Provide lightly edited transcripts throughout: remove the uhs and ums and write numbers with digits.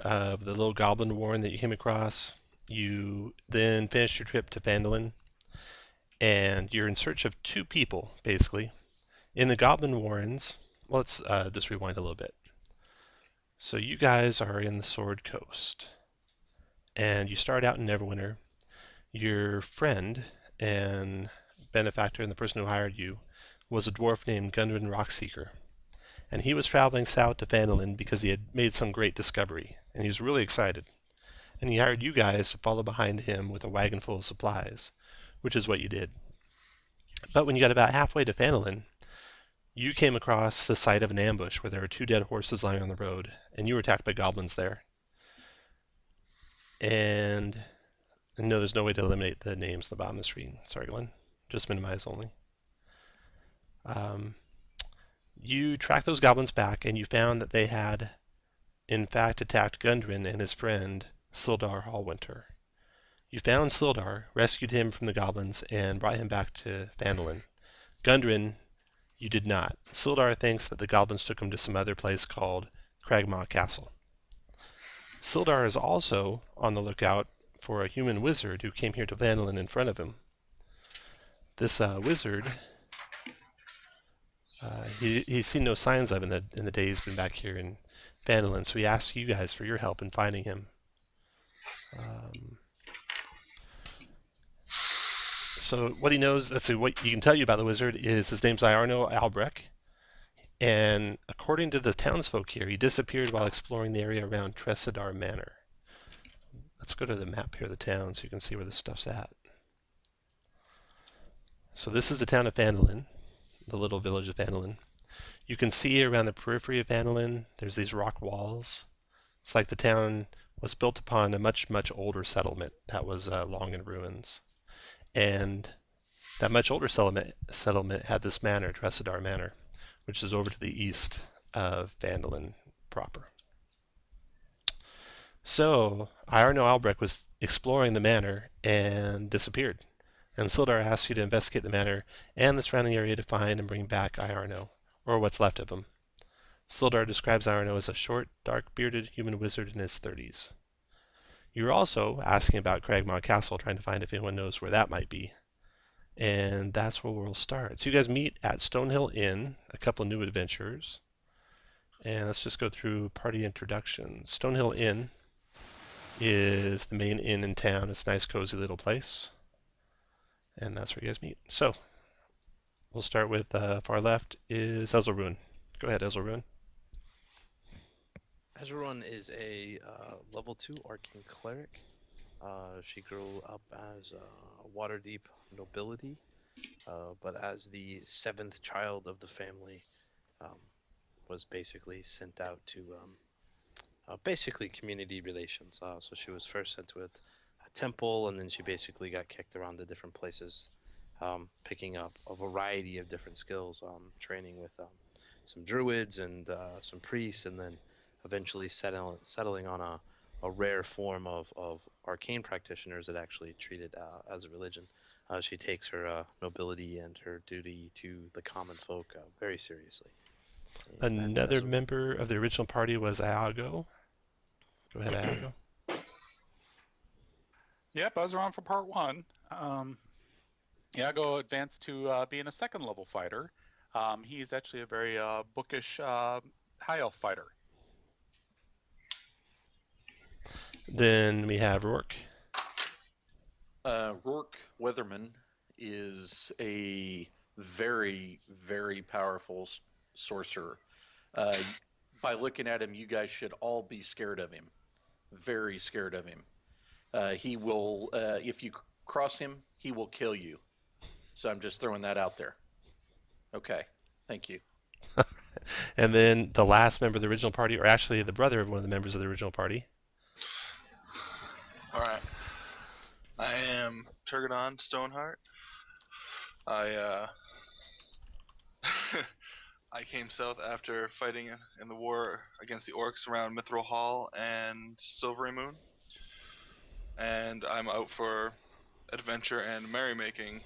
of the little goblin warren that you came across. You then finished your trip to Phandalin, and you're in search of two people, basically. In the goblin warrens, well, let's just rewind a little bit. So you guys are in the Sword Coast, and you start out in Neverwinter. Your friend and benefactor and the person who hired you was a dwarf named Gundren Rockseeker. And he was traveling south to Phandalin because he had made some great discovery, and he was really excited. And he hired you guys to follow behind him with a wagon full of supplies, which is what you did. But when you got about halfway to Phandalin, you came across the site of an ambush where there were two dead horses lying on the road, and you were attacked by goblins there. And no, there's no way to eliminate the names at the bottom of the screen. Sorry, Glenn. Just minimize only. Um, you tracked those goblins back, and you found that they had, in fact, attacked Gundren and his friend, Sildar Hallwinter. You found Sildar, rescued him from the goblins, and brought him back to Phandalin. Gundren, you did not. Sildar thinks that the goblins took him to some other place called Cragmaw Castle. Sildar is also on the lookout for a human wizard who came here to Phandalin in front of him. This wizard, he's seen no signs of in the day he's been back here in Phandalin, so he asks you guys for your help in finding him. So what he knows, let's see, what he can tell you about the wizard is his name's Iarno Albrecht, and according to the townsfolk here, he disappeared while exploring the area around Tresidar Manor. Let's go to the map here of the town so you can see where this stuff's at. So this is the town of Phandalin, the little village of Phandalin. You can see around the periphery of Phandalin, there's these rock walls. It's like the town was built upon a much, much older settlement that was long in ruins. And that much older settlement had this manor, Tresidar Manor, which is over to the east of Phandalin proper. So, Iarno Albrecht was exploring the manor and disappeared. And Sildar asks you to investigate the manor and the surrounding area to find and bring back Iarno, or what's left of him. Sildar describes Iarno as a short, dark-bearded human wizard in his 30s. You're also asking about Cragmaw Castle, trying to find if anyone knows where that might be. And that's where we'll start. So you guys meet at Stonehill Inn, a couple of new adventurers. And let's just go through party introductions. Stonehill Inn is the main inn in town. It's a nice, cozy little place. And that's where you guys meet. So, we'll start with far left is Ezelruin. Go ahead, Ezelruin. Ezraun is a level 2 arcane cleric. She grew up as Waterdeep nobility, but as the 7th child of the family, was basically sent out to basically community relations. So she was first sent to a temple, and then she basically got kicked around to different places, picking up a variety of different skills, training with some druids and some priests, and then eventually settling on a rare form of arcane practitioners that actually treat it as a religion. She takes her nobility and her duty to the common folk very seriously. And Another member of the original party was Iago. Go ahead, Iago. Yep, I was around for part 1. Iago advanced to being a 2nd level fighter. He's actually a very bookish high elf fighter. Then we have Rourke. Rourke Weatherman is a very, very powerful sorcerer. By looking at him, you guys should all be scared of him. Very scared of him. He will, if you cross him, he will kill you. So I'm just throwing that out there. Okay, thank you. And then the last member of the original party, or actually the brother of one of the members of the original party. Alright. I am Turgadon Stoneheart. I I came south after fighting in the war against the orcs around Mithril Hall and Silvery Moon. And I'm out for adventure and merrymaking,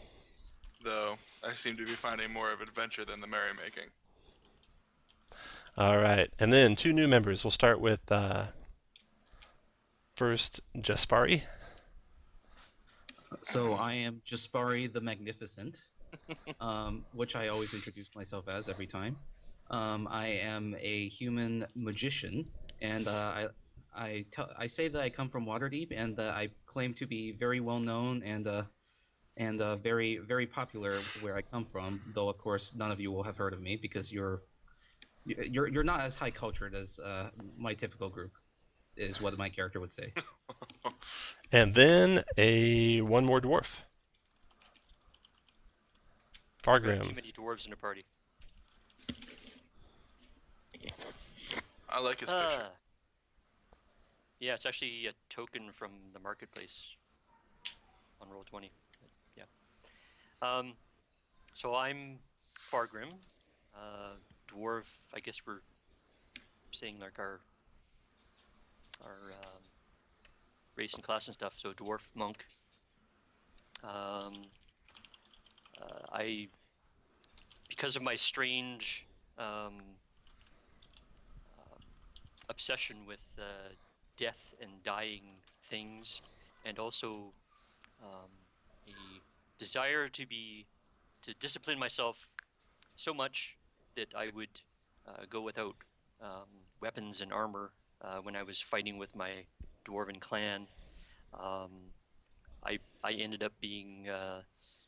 though I seem to be finding more of adventure than the merrymaking. All right, and then 2 new members. We'll start with First, Jaspari. So I am Jaspari the Magnificent, which I always introduce myself as every time. I am a human magician, and I say that I come from Waterdeep, and I claim to be very well known and very very popular where I come from. Though of course none of you will have heard of me because you're not as high cultured as my typical group, is what my character would say. And then one more dwarf. We have too Fargrim. many dwarves in a party. I like his picture. Yeah, it's actually a token from the marketplace on Roll20. Yeah. So I'm Fargrim, dwarf. I guess we're saying like our race and class and stuff. So dwarf monk. Because of my strange obsession with death and dying things, and also a desire to discipline myself so much that I would go without weapons and armor when I was fighting with my dwarven clan. I ended up being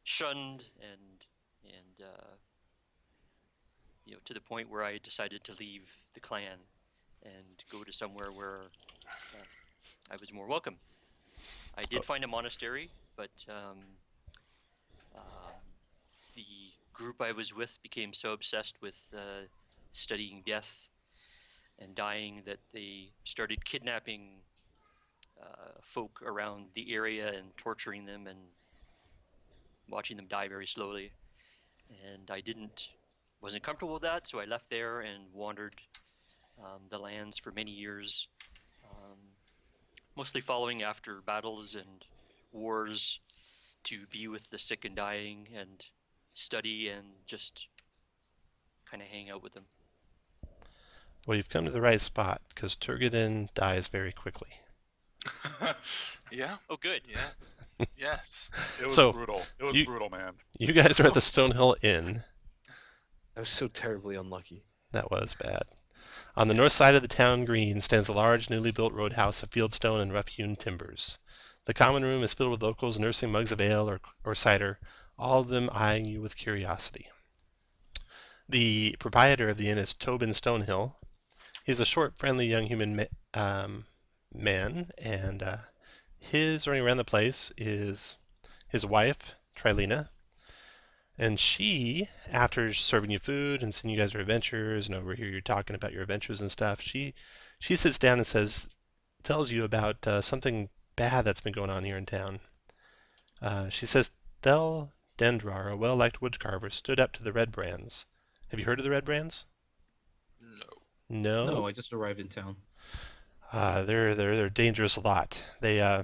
shunned and to the point where I decided to leave the clan and go to somewhere where I was more welcome. I did find a monastery, but the group I was with became so obsessed with studying death and dying that they started kidnapping folk around the area and torturing them and watching them die very slowly. And I wasn't comfortable with that, so I left there and wandered the lands for many years, mostly following after battles and wars to be with the sick and dying and study and just kind of hang out with them. Well, you've come to the right spot, because Turgadin dies very quickly. Yeah. Oh, good. Yeah. Yes. It was So, brutal. It was brutal, man. You guys are at the Stonehill Inn. I was so terribly unlucky. That was bad. On the north side of the town green stands a large, newly built roadhouse of fieldstone and rough-hewn timbers. The common room is filled with locals nursing mugs of ale or cider, all of them eyeing you with curiosity. The proprietor of the inn is Tobin Stonehill. He's a short, friendly young human man, and running around the place is his wife, Trilena. And she, after serving you food and seeing you guys' adventures, and over here you're talking about your adventures and stuff, she sits down and tells you about something bad that's been going on here in town. She says Thel Dendrar, a well-liked woodcarver, stood up to the Redbrands. Have you heard of the Redbrands? No. No? No, I just arrived in town. They're a dangerous lot. They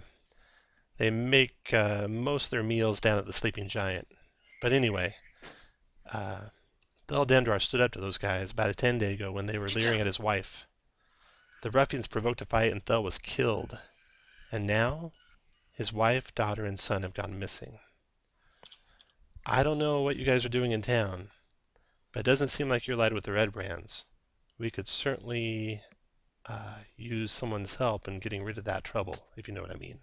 make most of their meals down at the Sleeping Giant. But anyway, Thel Dendrar stood up to those guys about a 10-day ago when they were leering at his wife. The ruffians provoked a fight and Thel was killed. And now, his wife, daughter, and son have gone missing. I don't know what you guys are doing in town, but it doesn't seem like you're allied with the Redbrands. We could certainly use someone's help in getting rid of that trouble, if you know what I mean.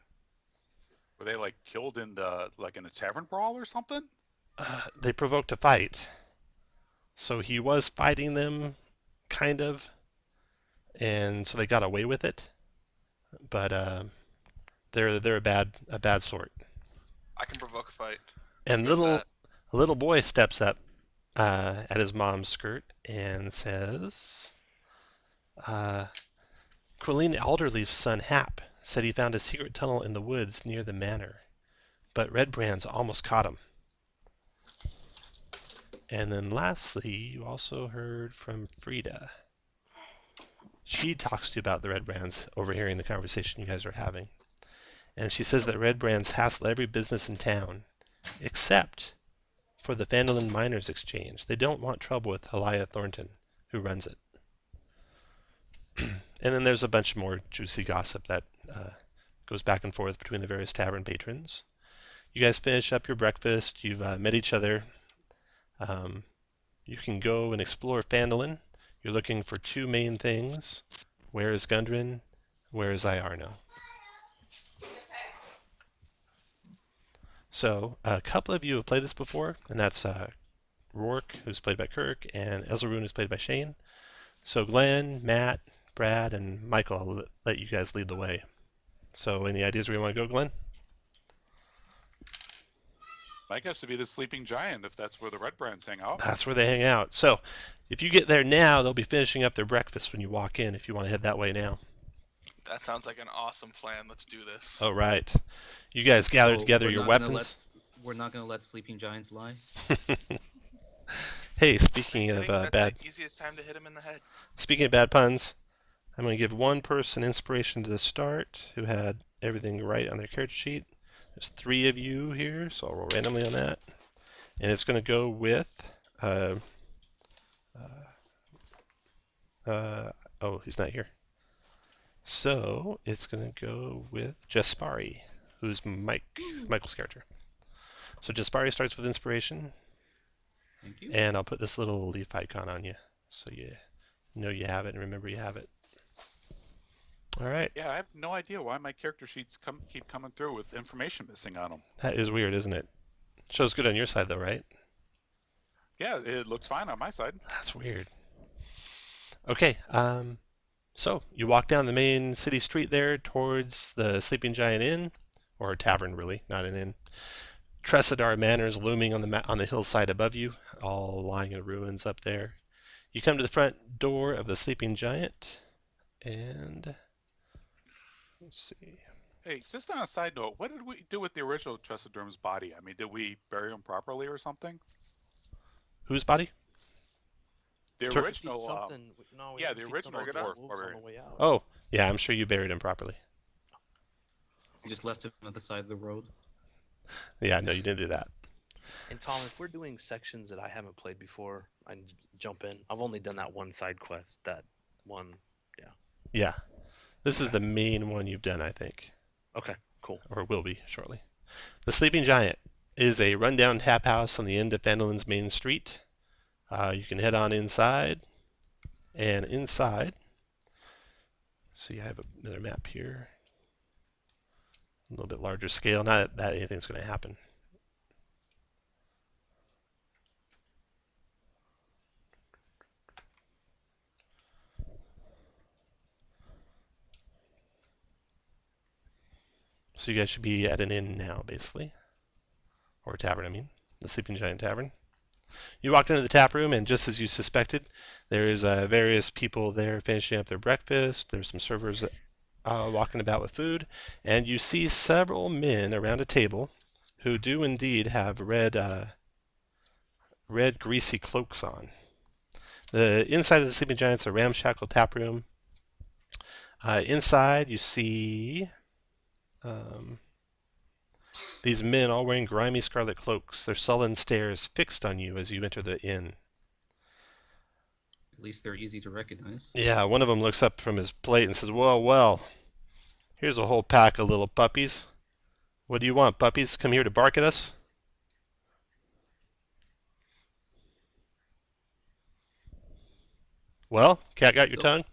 Were they like killed in a tavern brawl or something? They provoked a fight. So he was fighting them, kind of, and so they got away with it. But they're a bad sort. I can provoke a fight. And a little boy steps up at his mom's skirt and says, Quilleen Alderleaf's son Hap said he found a secret tunnel in the woods near the manor, but Redbrands almost caught him. And then lastly, you also heard from Frida. She talks to you about the Redbrands, overhearing the conversation you guys are having. And she says that Redbrands hassle every business in town, except for the Phandalin Miners Exchange. They don't want trouble with Elia Thornton, who runs it. And then there's a bunch more juicy gossip that goes back and forth between the various tavern patrons. You guys finish up your breakfast. You've met each other. You can go and explore Phandalin. You're looking for two main things. Where is Gundren? Where is Iarno? So, a couple of you have played this before, and that's Rourke, who's played by Kirk, and Ezelrune, who's played by Shane. So Glenn, Matt, Brad, and Michael, I'll let you guys lead the way. So any ideas where you want to go, Glenn? I guess to be the sleeping giant if that's where the Redbrands hang out. That's where they hang out. So if you get there now, they'll be finishing up their breakfast when you walk in if you want to head that way now. That sounds like an awesome plan. Let's do this. Oh, right. You guys gather So together we're your not gonna weapons. we're not going to let sleeping giants lie. Hey, speaking I of think that's bad, the easiest time to hit him in the head. speaking of bad puns, I'm going to give one person inspiration to the start who had everything right on their character sheet. There's 3 of you here, so I'll roll randomly on that. And it's going to go with, oh, he's not here. So it's going to go with Jaspari, who's Michael's character. So Jaspari starts with inspiration, Thank you. and I'll put this little leaf icon on you, so you know you have it and remember you have it. All right. Yeah, I have no idea why my character sheets keep coming through with information missing on them. That is weird, isn't it? Shows good on your side, though, right? Yeah, it looks fine on my side. That's weird. Okay, so you walk down the main city street there towards the Sleeping Giant Inn, or tavern, really, not an inn. Tresidar Manor's looming on the hillside above you, all lying in ruins up there. You come to the front door of the Sleeping Giant, and let's see. Hey, just on a side note, what did we do with the original Tresiderm's body? I mean, did we bury him properly or something? Whose body? The Tur- original, yeah, the original dwarf on barbarian. the way out. Oh, yeah, I'm sure you buried him properly. You just left him on the side of the road. Yeah, no, you didn't do that. And Tom, if we're doing sections that I haven't played before, I can jump in. I've only done that one side quest. That one. Yeah, this is the main one you've done, I think. Okay, cool. Or will be shortly. The Sleeping Giant is a rundown tap house on the end of Phandalin's main street. You can head on inside, and inside, see, I have another map here. A little bit larger scale. Not that anything's going to happen. So you guys should be at an inn now, basically. Or a tavern, I mean. The Sleeping Giant Tavern. You walked into the tap room, and just as you suspected, there's various people there finishing up their breakfast. There's some servers walking about with food, and you see several men around a table who do indeed have red greasy cloaks on. The inside of the Sleeping Giant's a ramshackle tap room. Inside, you see these men all wearing grimy scarlet cloaks, their sullen stares fixed on you as you enter the inn. At least they're easy to recognize. Yeah, one of them looks up from his plate and says, well, here's a whole pack of little puppies. What do you want, puppies? Come here to bark at us? Well, cat got your tongue?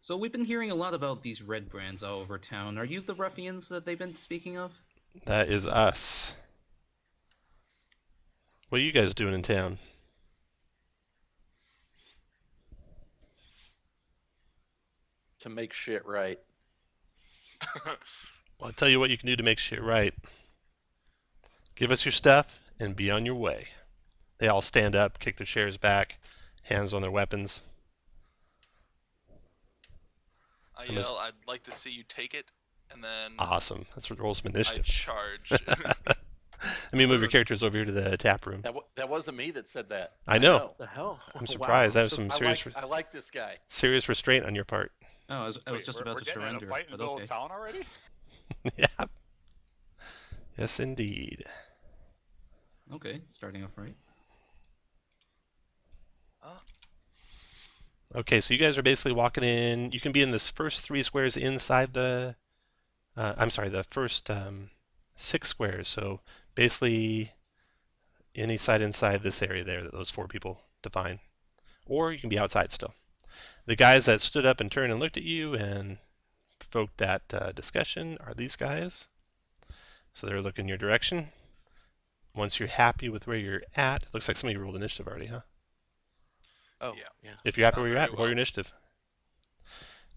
So we've been hearing a lot about these Redbrands all over town. Are you the ruffians that they've been speaking of? That is us. What are you guys doing in town? To make shit right. Well, I'll tell you what you can do to make shit right. Give us your stuff and be on your way. They all stand up, kick their chairs back, hands on their weapons. I yell, I'd like to see you take it, and then Awesome. That's what rolls some I initiative. charge. Let me move your characters over here to the tap room. That wasn't me that said that. I know. What the hell? I'm surprised. I have So- some I like this guy. serious restraint on your part. Oh, I was Wait, just we're about to getting surrender. in a fight in the But middle okay. of town already? Yeah. Yes, indeed. Okay, starting off right. Okay, so you guys are basically walking in. You can be in this first 3 squares inside the I'm sorry, the first 6 squares. So basically any side inside this area there that those 4 people define. Or you can be outside still. The guys that stood up and turned and looked at you and provoked that discussion are these guys. So they're looking your direction. Once you're happy with where you're at, it looks like somebody rolled initiative already, huh? Oh, Yeah. yeah. If you're happy Not where you're very at, roll well. your initiative.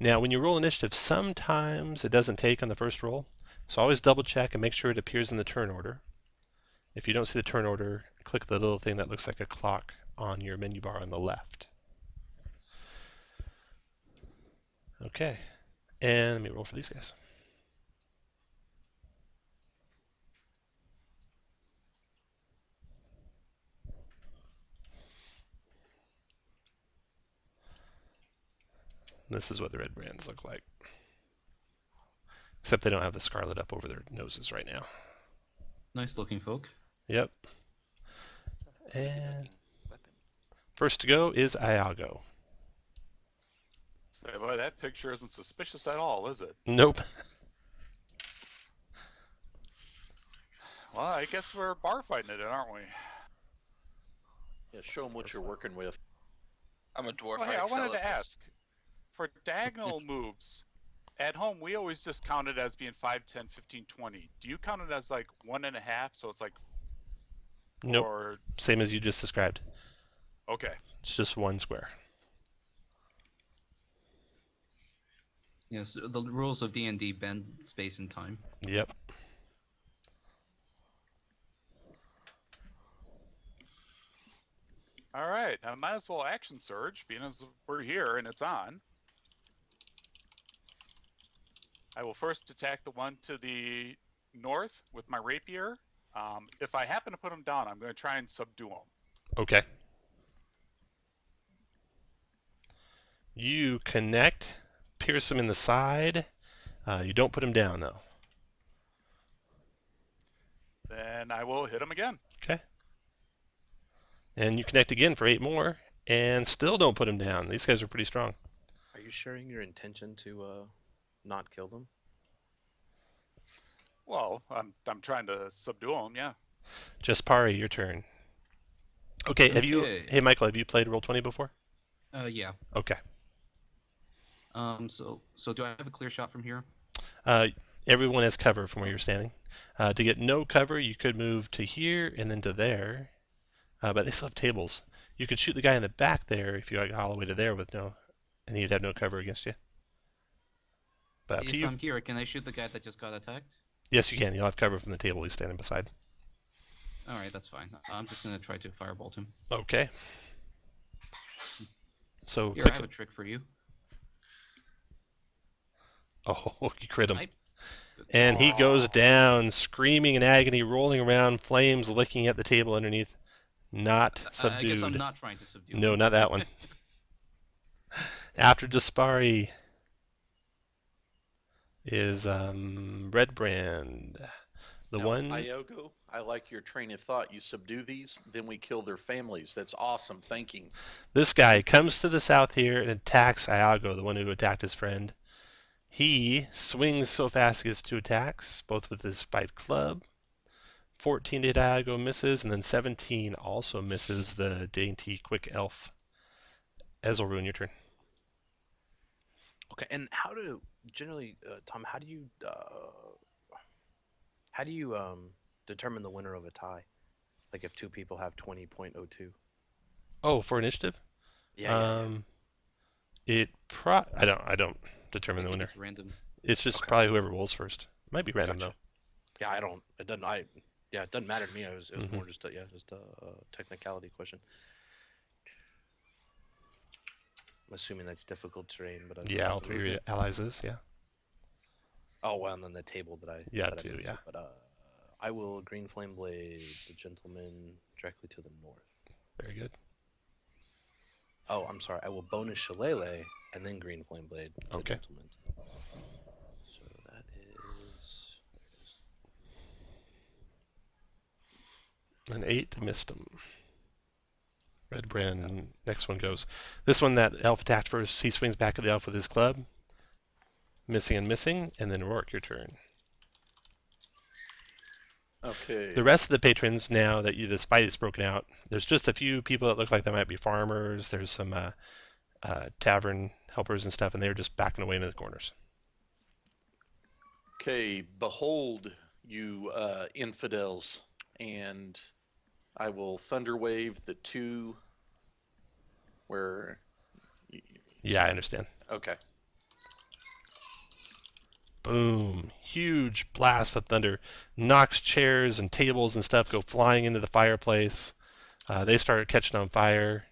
Now, when you roll initiative, sometimes it doesn't take on the first roll. So always double check and make sure it appears in the turn order. If you don't see the turn order, click the little thing that looks like a clock on your menu bar on the left. Okay, and let me roll for these guys. This is what the red brands look like. Except they don't have the scarlet up over their noses right now. Nice looking folk. Yep. Pretty good And looking weapon. first to go is Iago. Say, boy, that picture isn't suspicious at all, is it? Nope. Well, I guess we're bar fighting it, aren't we? Yeah, show them what you're working with. I'm a dwarf. Well, hey, I excel wanted at to this. ask, for diagonal moves, at home we always just count it as being 5, 10, 15, 20. Do you count it as like 1.5, so it's like Nope. or Same as you just described. okay. It's just 1 square. Yes, the rules of D&D bend space and time. Yep. All right, I might as well action surge, being as we're here and it's on. I will first attack the one to the north with my rapier. If I happen to put him down, I'm going to try and subdue him. Okay. You connect, pierce him in the side. You don't put him down, though. Then I will hit him again. Okay. And you connect again for 8 more, and still don't put him down. These guys are pretty strong. Are you sharing your intention to not kill them? Well, I'm trying to subdue him, yeah. Jaspari, your turn. Okay, have you... Okay. Hey, Michael, have you played Roll20 before? Yeah. Okay. So do I have a clear shot from here? Everyone has cover from where you're standing. To get no cover, you could move to here and then to there. But they still have tables. You could shoot the guy in the back there if you got all the way to there with no... And he'd have no cover against you. But up to If you. I'm here, can I shoot the guy that just got attacked? Yes, you can. You'll have cover from the table he's standing beside. Alright, that's fine. I'm just gonna try to firebolt him. Okay. So Here, I click have a trick for you. Oh, you crit him. I- And he goes down, screaming in agony, rolling around, flames licking at the table underneath. Not I subdued. guess I'm not trying to subdue No, him. not that one. After Jaspari is Redbrand. The Now, one... Iago, I like your train of thought. You subdue these, then we kill their families. That's awesome thinking. This guy comes to the south here and attacks Iago, the one who attacked his friend. He swings so fast he gets 2 attacks, both with his spiked club. 14 to hit Iago misses, and then 17 also misses the dainty quick elf. Ezelrune, your turn. Okay, and how do generally, Tom? How do you determine the winner of a tie? Like if 2 people have 20.02. Oh, for initiative? Yeah. I don't determine the I think winner. it's random. It's just Okay. probably whoever rolls first. Might be random Gotcha. Yeah, I don't. It doesn't. Yeah, it doesn't matter to me. It was Mhm. more just a technicality question. I'm assuming that's difficult terrain, but though. Yeah, all 3 of your allies is, yeah. Oh well, and then the table that I Yeah, that I too, moved yeah. to. But I will green flame blade the gentleman directly to the north. Very good. Oh, I'm sorry. I will bonus shillelagh and then green flame blade the Okay. gentleman. So that is. An 8 missed him. Redbrand, next one goes. This one, that elf attacked first, he swings back at the elf with his club. Missing and missing, and then Rourke, your turn. Okay. The rest of the patrons, now that the fight is broken out, there's just a few people that look like they might be farmers. There's some tavern helpers and stuff, and they're just backing away into the corners. Okay, behold, you infidels, and I will thunder wave the two where. Yeah, I understand. Okay. Boom. Huge blast of thunder. Knocks chairs and tables and stuff go flying into the fireplace. They start catching on fire.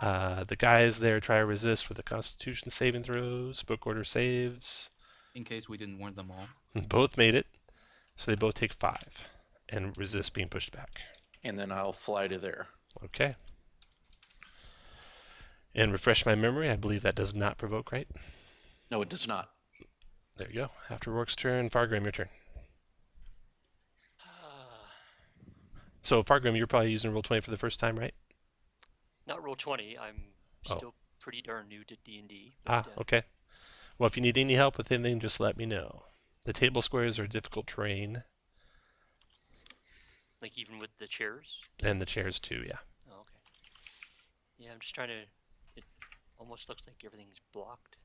The guys there try to resist with the Constitution saving throws. Book order saves. In case we didn't warn them all. Both made it. So they both take 5 and resist being pushed back. And then I'll fly to there. Okay. And refresh my memory, I believe that does not provoke, right? No, it does not. There you go. After Rourke's turn, Fargrim, your turn. So Fargrim, you're probably using Roll20 for the first time, right? Not Roll20. I'm still pretty darn new to D&D. Okay. Well, if you need any help with anything, just let me know. The table squares are difficult terrain. Like even with the chairs? And the chairs too, yeah. Oh, okay. Yeah, I'm just trying to... It almost looks like everything's blocked.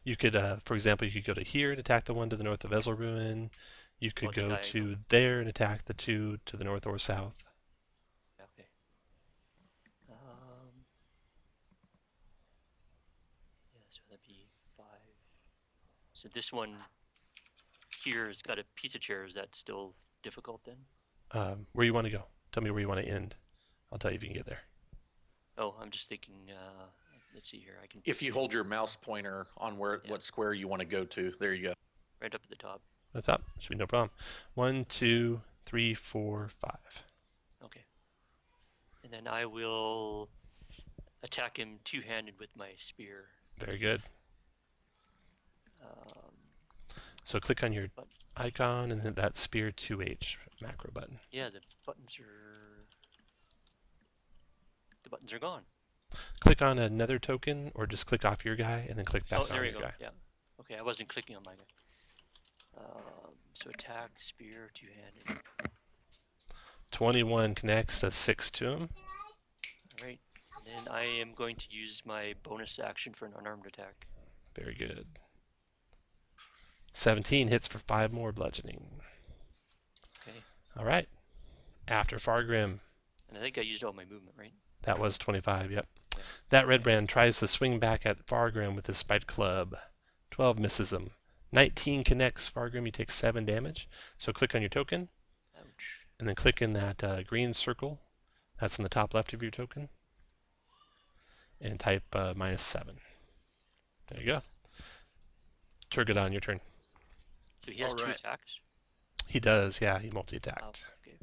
You could, for example, you could go to here and attack the one to the north of Ezelruin. You could go diagonal. to there and attack the two to the north or south. Okay. Yeah, so that'd be 5. So this one here has got a piece of chair. Is that still difficult then? Where you want to go? Tell me where you want to end. I'll tell you if you can get there. Oh, I'm just thinking, let's see here. I can. If you hold your mouse pointer on what square you want to go to, there you go. Right up at the top. At the top, should be no problem. 1, 2, 3, 4, 5. Okay. And then I will attack him two-handed with my spear. Very good. So click on your icon and then that spear 2H macro button. Yeah, the buttons are gone. Click on another token or just click off your guy and then click back on your guy. Yeah. Okay, I wasn't clicking on my guy. So attack, spear, two-handed. 21 connects, does 6 to him. Alright, then I am going to use my bonus action for an unarmed attack. Very good. 17 hits for 5 more bludgeoning. Okay. Alright. After Fargrim. And I think I used all my movement, right? That was 25, yep. Yeah. That Redbrand tries to swing back at Fargrim with his spiked club. 12 misses him. 19 connects Fargrim, you take 7 damage. So click on your token. Ouch. And then click in that green circle. That's in the top left of your token. And type -7. There you go. Turgadon, your turn. So he has 2 attacks? He does, yeah, he multi-attacked. Okay.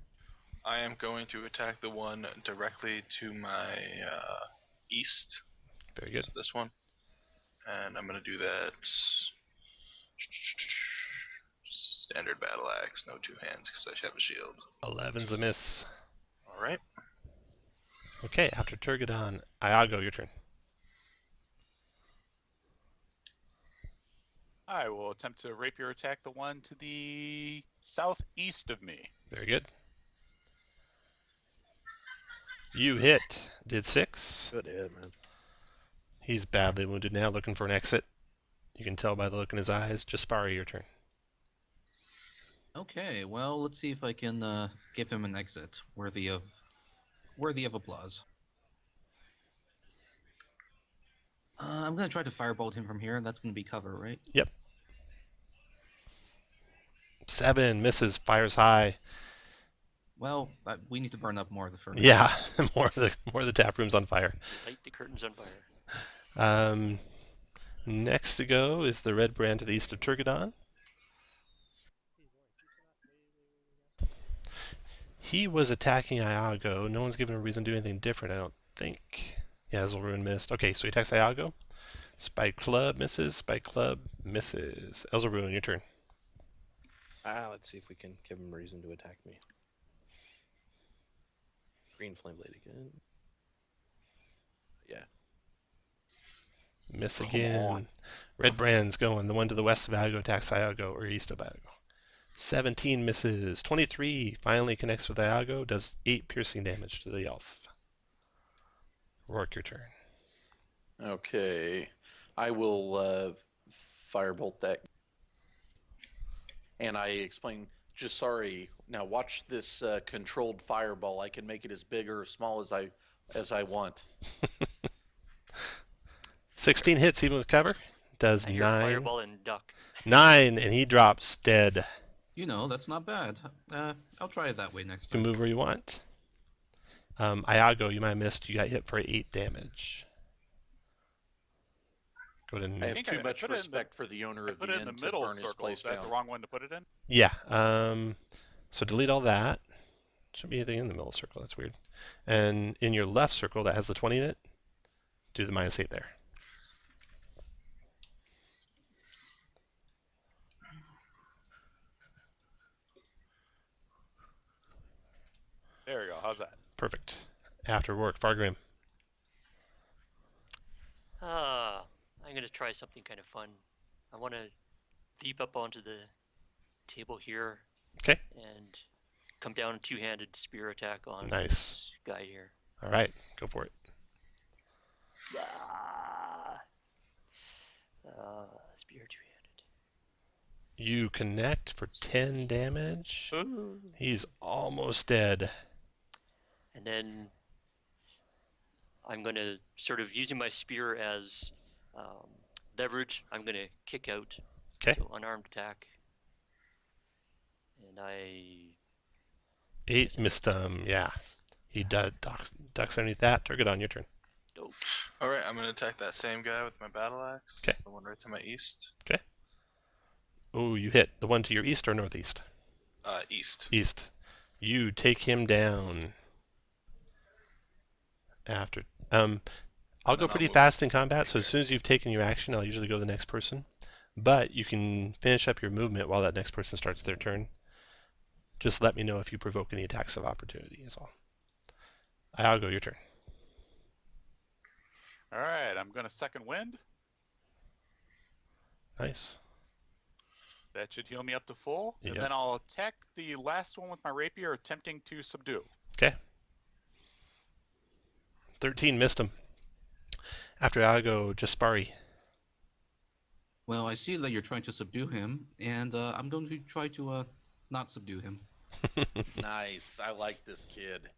I am going to attack the one directly to my east. Very good. So this one. And I'm going to do that. Standard battle axe, no 2 hands because I have a shield. 11's a miss. Alright. Okay, after Turgadon, Iago, your turn. I will attempt to rapier attack the one to the southeast of me. Very good. You hit. Did 6. Good hit, man. He's badly wounded now, looking for an exit. You can tell by the look in his eyes. Jaspari, your turn. Okay, well, let's see if I can give him an exit worthy of applause. I'm gonna try to firebolt him from here. That's gonna be cover, right? Yep. 7 misses, fires high. Well, we need to burn up more of the furnace. Yeah, more of the tap room's on fire. Light the curtains on fire. Next to go is the Redbrand to the east of Turgadon. He was attacking Iago. No one's given a reason to do anything different, I don't think. Yeah, Ezelruin missed. Okay, so he attacks Iago. Spike Club misses. Spike Club misses. Ezelruin, your turn. Let's see if we can give him a reason to attack me. Green Flame Blade again. Yeah. Miss Come again. on. Redbrand's going. The one to the west of Iago attacks Iago, or east of Iago. 17 misses. 23 finally connects with Iago, does 8 piercing damage to the elf. Rourke, your turn. Okay. I will firebolt that. And I explain, just sorry, now watch this controlled fireball. I can make it as big or as small as I want. 16 hits even with cover. Does I hear 9. fireball and duck. 9, and he drops dead. You know, that's not bad. I'll try it that way next You can time. move where you want. Iago, you might have missed. You got hit for 8 damage. Go ahead and... I have think too I much put it in respect for the owner I of put the it in the inn to middle burn his circle. place Is that down. the wrong one to put it in? Yeah. So delete all that. Shouldn't be anything in the middle circle. That's weird. And in your left circle that has the 20 in it, do the -8 there. There we go. How's that? Perfect. After work, Fargrim. I'm gonna try something kind of fun. I want to leap up onto the table here. Okay. And come down a two-handed spear attack on Nice. this guy here. All right, go for it. Spear two-handed. You connect for 10 damage. He's almost dead. And then I'm going to sort of using my spear as leverage. I'm going to kick out. Okay. So unarmed attack. And I 8 missed him. Yeah. He ducks underneath that. Target on your turn. dope. Alright, I'm gonna attack that same guy with my battle axe. 'Kay. The one right to my east. Oh, you hit the one to your east or northeast? East. East. You take him down. After I'll go I'll pretty move fast in combat, so as soon as you've taken your action, I'll usually go to the next person. But you can finish up your movement while that next person starts their turn. Just let me know if you provoke any attacks of opportunity, is all. I'll go your turn. All right. I'm going to second wind. Nice. That should heal me up to full. And Yep. then I'll attack the last one with my rapier, attempting to subdue. Okay. 13 missed him. After Iago, Jaspari. Well, I see that you're trying to subdue him, and I'm going to try to not subdue him. Nice. I like this kid.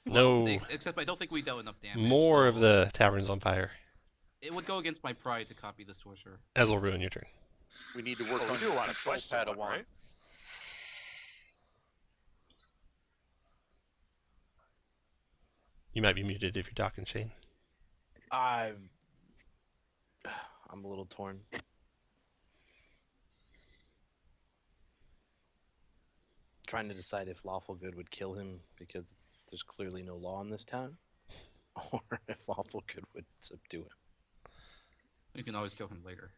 No. Well, except I don't think we dealt enough damage. More so of the tavern's on fire. It would go against my pride to copy the sorcerer. As will ruin your turn. We need to work Oh, we on do your want a control choice one, Padawan. right? You might be muted if you're talking, Shane. I'm a little torn. Trying to decide if lawful good would kill him because there's clearly no law in this town, or if lawful good would subdue him. You can always kill him later.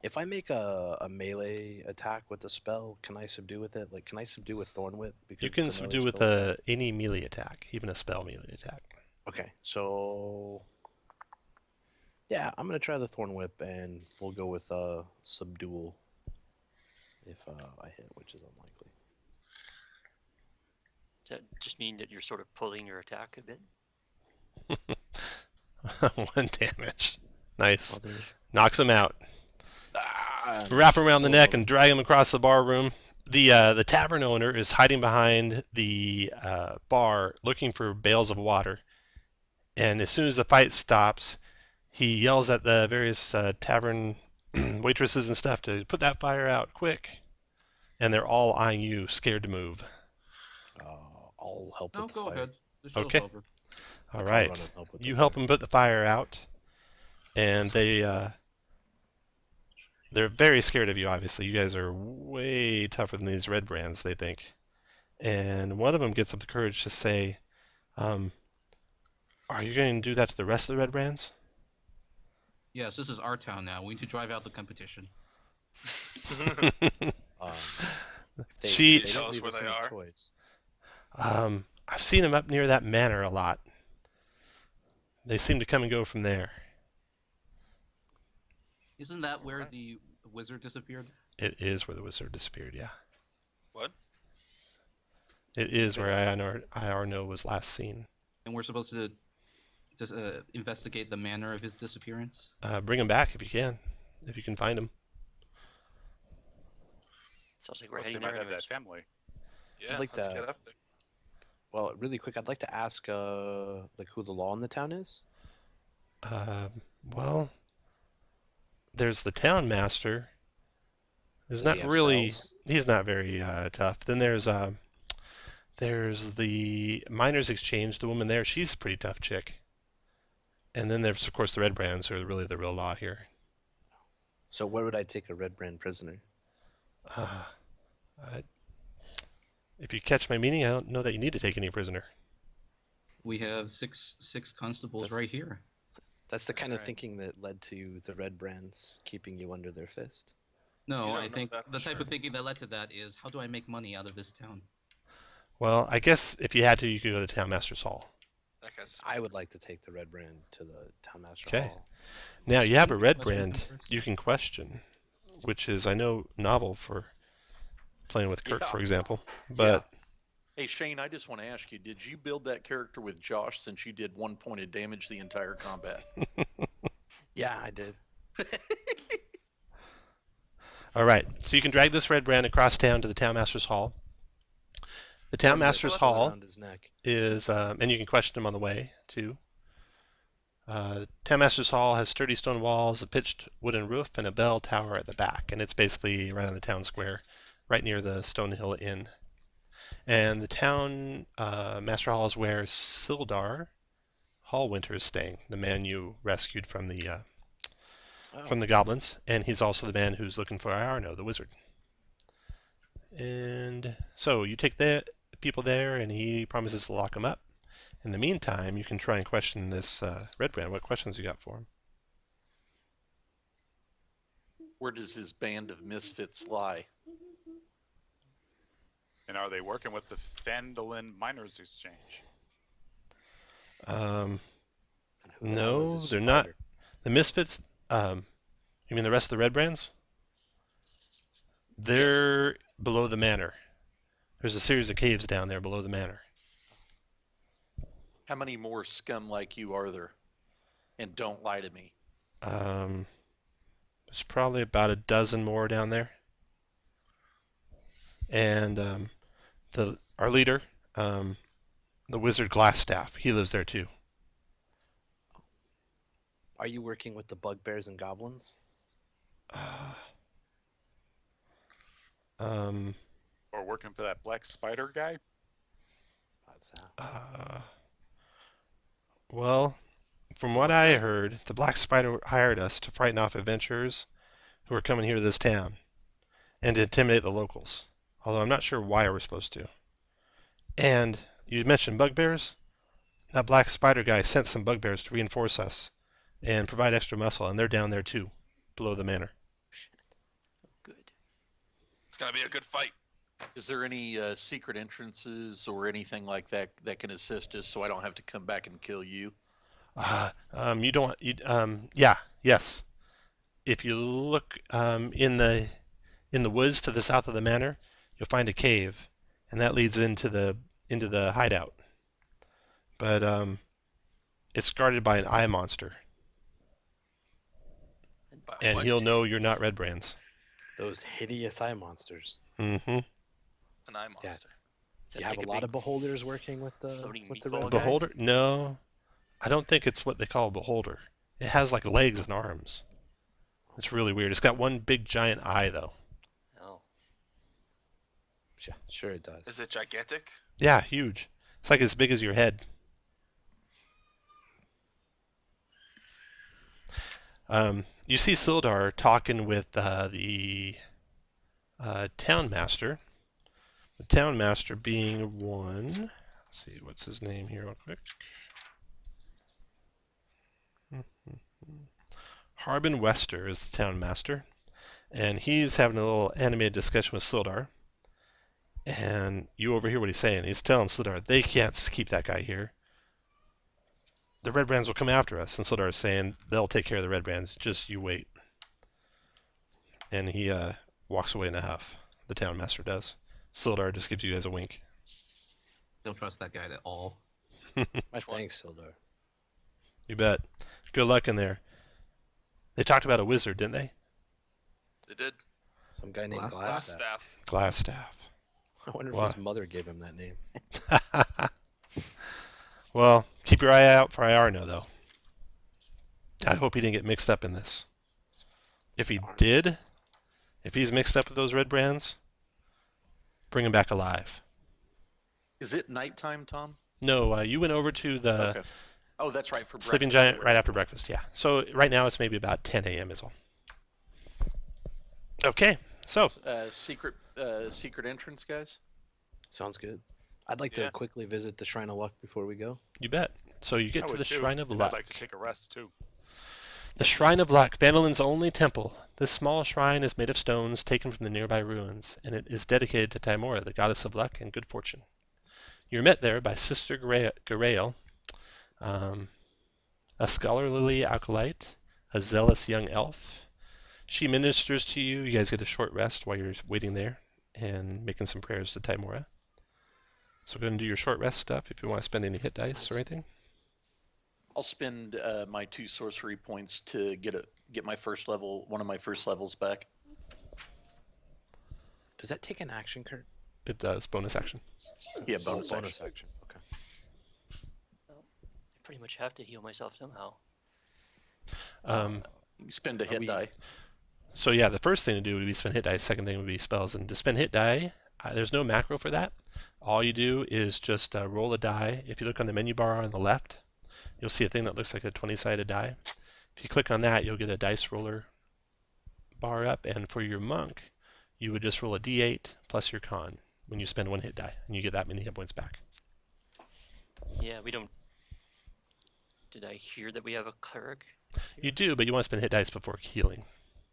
If I make a melee attack with the spell, can I subdue with it? Like, can I subdue with Thorn Whip? Because You can it's a melee subdue with spell? any melee attack, even a spell melee attack. Okay, so yeah, I'm gonna try the Thorn Whip, and we'll go with subdual if I hit, which is unlikely. Does that just mean that you're sort of pulling your attack a bit? 1 damage. Nice. Oh, there's- Knocks him out. Ah, Wrap him around the oh, neck and drag him across the bar room. The tavern owner is hiding behind the bar looking for bales of water. And as soon as the fight stops, he yells at the various tavern waitresses and stuff to put that fire out quick. And they're all eyeing you, scared to move. I'll help No, with the go fire. ahead. The show's Okay. over. All I'll right. run and help with the You help fire. them put the fire out. And they're very scared of you, obviously. You guys are way tougher than these Redbrands, they think. And one of them gets up the courage to say, are you going to do that to the rest of the Redbrands? Yes, this is our town now. We need to drive out the competition. She- they Tell don't us leave where us they any are. choice. I've seen them up near that manor a lot. They seem to come and go from there. Isn't that where Alright. the wizard disappeared? It is where the wizard disappeared, yeah. What? It is where Iarno was last seen. And we're supposed to just investigate the manner of his disappearance? Bring him back if you can find him. Sounds like we're Plus, they heading might there have that anyways. family. Yeah, like let's to- get up there. Well, really quick, I'd like to ask like who the law in the town is. Well, there's the town master. There's Does he not have really. cells? He's not very tough. Then there's the miners' exchange. The woman there, she's a pretty tough chick. And then there's of course the Redbrands, who are really the real law here. So where would I take a Redbrand prisoner? If you catch my meaning, I don't know that you need to take any prisoner. We have six constables That's- right here. That's the kind of right. thinking that led to the Redbrands keeping you under their fist. No, You don't I know think that for the type sure. of thinking that led to that is, how do I make money out of this town? Well, I guess if you had to, you could go to the town master's hall. That guy's I would like to take the Redbrand to the townmaster Okay. hall. Now you have a Question Redbrand first. you can question, which is I know novel for playing with Kirk, Yeah. for example. But Hey Shane, I just want to ask you: did you build that character with Josh since you did 1 point of damage the entire combat? Yeah, I did. all right, so you can drag this Redbrand across town to the town master's hall. The town master's Slap hall around his neck. is, and you can question him on the way too. The town master's hall has sturdy stone walls, a pitched wooden roof, and a bell tower at the back, and it's basically right on the town square, right near the Stonehill Inn. And the town master hall is where Sildar Hallwinter is staying, the man you rescued from the goblins, and he's also the man who's looking for Iarno, the wizard. And so you take the people there, and he promises to lock them up. In the meantime, you can try and question this Redbrand. What questions you got for him? Where does his band of misfits lie? And are they working with the Phandalin Miners Exchange? And who the hell No, is this they're not. spider? The Misfits, you mean the rest of the Redbrands? They're below the manor. There's a series of caves down there below the manor. How many more scum like you are there? And don't lie to me. There's probably about a dozen more down there. And our leader, the wizard Glassstaff, he lives there too. Are you working with the bugbears and goblins? Or working for that black spider guy? Well, from what I heard, the Black Spider hired us to frighten off adventurers who are coming here to this town and to intimidate the locals. Although I'm not sure why we're supposed to. And you mentioned bugbears. That Black Spider guy sent some bugbears to reinforce us and provide extra muscle, and they're down there too, below the manor. Good. It's gonna be a good fight. Is there any secret entrances or anything like that that can assist us so I don't have to come back and kill you? You don't. Yeah. Yes. If you look in the woods to the south of the manor, you'll find a cave, and that leads into the hideout. But it's guarded by an eye monster, By and what? he'll know you're not Redbrands. Those hideous eye monsters. Mm-hmm. An eye monster. Is that You have like a lot big of beholders working with the floating with the meatball A red guy? guys? beholder? No, I don't think it's what they call a beholder. It has like legs and arms. It's really weird. It's got one big giant eye though. Oh. Yeah, sure it does. Is it gigantic? Yeah, huge. It's like as big as your head. You see Sildar talking with the town master. The town master being one. Let's see, what's his name here, real quick? Harbin Wester is the town master, and he's having a little animated discussion with Sildar. And you overhear what he's saying. He's telling Sildar they can't keep that guy here. The Redbrands will come after us. And Sildar is saying they'll take care of the Redbrands. Just you wait. and he walks away in a huff. The town master does. Sildar just gives you guys a wink. Don't trust that guy at all. My thanks, Sildar. You bet. Good luck in there. They talked about a wizard, didn't they? They did. Some guy named Glassstaff? Glassstaff. Glassstaff. I wonder What? if his mother gave him that name. Well, keep your eye out for Iarno, though. I hope he didn't get mixed up in this. If he did, if he's mixed up with those red brands, bring him back alive. Is it nighttime, Tom? No, you went over to the Okay. Oh, that's right. For Sleeping breakfast, Giant right after breakfast, yeah. So right now it's maybe about 10 a.m. is all. Okay, so secret entrance, guys. Sounds good. I'd like Yeah. to quickly visit the Shrine of Luck before we go. you bet. So you get I to would the too, Shrine of and Luck. I'd like to take a rest too. The Shrine of Luck, Phandalin's only temple. This small shrine is made of stones taken from the nearby ruins, and it is dedicated to Tymora, the goddess of luck and good fortune. You're met there by Sister Garael, a scholarly acolyte, a zealous young elf. She ministers to you. You guys get a short rest while you're waiting there and making some prayers to Tymora. So go ahead and do your short rest stuff if you want to spend any hit dice or anything. I'll spend my 2 sorcery points to get my one of my first levels back. Does that take an action, Kurt? It does, bonus action. Yeah, bonus Bonus action. action. Okay. I pretty much have to heal myself somehow. You spend a hit die. So yeah, the first thing to do would be spend hit die. Second thing would be spells. And to spend hit die, there's no macro for that. All you do is just roll a die. If you look on the menu bar on the left, you'll see a thing that looks like a 20-sided die. If you click on that, you'll get a dice roller bar up. And for your monk, you would just roll a d8 plus your con when you spend 1 hit die, and you get that many hit points back. Yeah, we don't. Did I hear that we have a cleric? You do, but you want to spend hit dice before healing.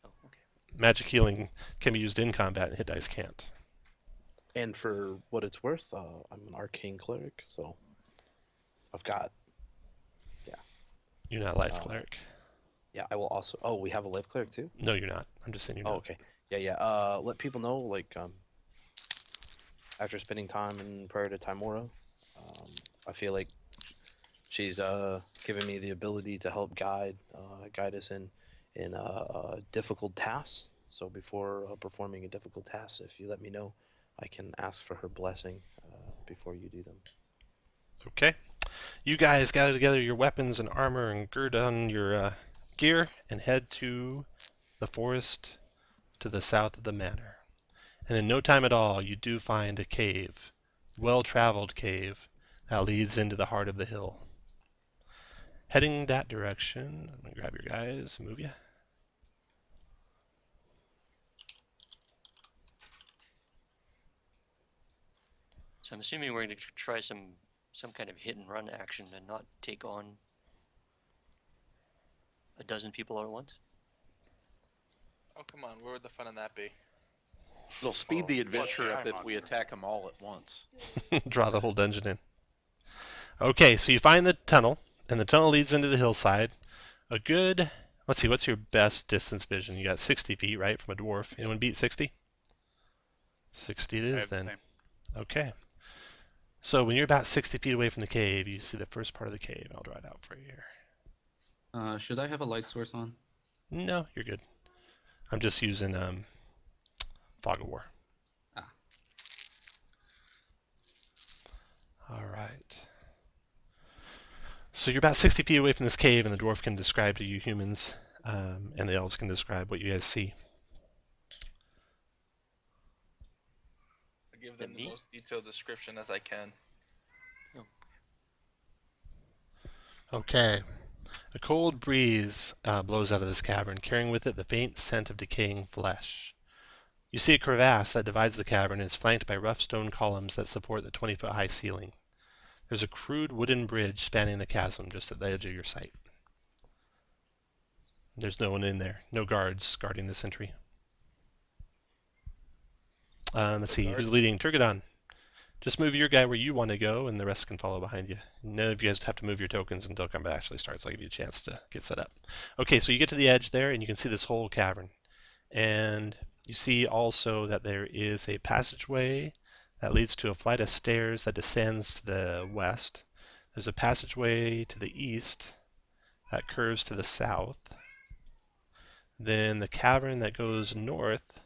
Oh, okay. Magic healing can be used in combat, and hit dice can't. And for what it's worth, I'm an arcane cleric, so I've got. You're not life cleric. Yeah, I will also. Oh, we have a life cleric too. No, you're not. I'm just saying you're Oh, not. okay. Yeah. Let people know, like, after spending time in prayer to Tymora, I feel like she's given me the ability to help guide us in difficult tasks. So before performing a difficult task, if you let me know, I can ask for her blessing before you do them. Okay. You guys gather together your weapons and armor and gird on your gear and head to the forest to the south of the manor. And in no time at all, you do find a cave, well-traveled cave, that leads into the heart of the hill. Heading that direction, I'm going to grab your guys and move you. So I'm assuming we're going to try some kind of hit and run action and not take on a dozen people all at once. Oh, come on. Where would the fun in that be? It'll speed the plus adventure the up eye if we monster. attack them all at once. Draw the whole dungeon in. Okay, so you find the tunnel, and the tunnel leads into the hillside. A good, let's see, what's your best distance vision? You got 60 feet, right, from a dwarf. Anyone beat 60? 60 it I is have the then. same. Okay. So when you're about 60 feet away from the cave, you see the first part of the cave. I'll draw it out for you here. Should I have a light source on? No, you're good. I'm just using Fog of War. Ah. All right. So you're about 60 feet away from this cave, and the dwarf can describe to you humans, and the elves can describe what you guys see. I give them the me? most detailed description as I can. Okay. A cold breeze blows out of this cavern, carrying with it the faint scent of decaying flesh. You see a crevasse that divides the cavern and is flanked by rough stone columns that support the 20-foot-high ceiling. There's a crude wooden bridge spanning the chasm just at the edge of your sight. There's no one in there. No guards guarding this entry. Let's see, who's leading? Turgadon. Just move your guy where you want to go, and the rest can follow behind you. None of you guys have to move your tokens until combat actually starts. I'll give you a chance to get set up. Okay, so you get to the edge there, and you can see this whole cavern. And you see also that there is a passageway that leads to a flight of stairs that descends to the west. There's a passageway to the east that curves to the south. Then the cavern that goes north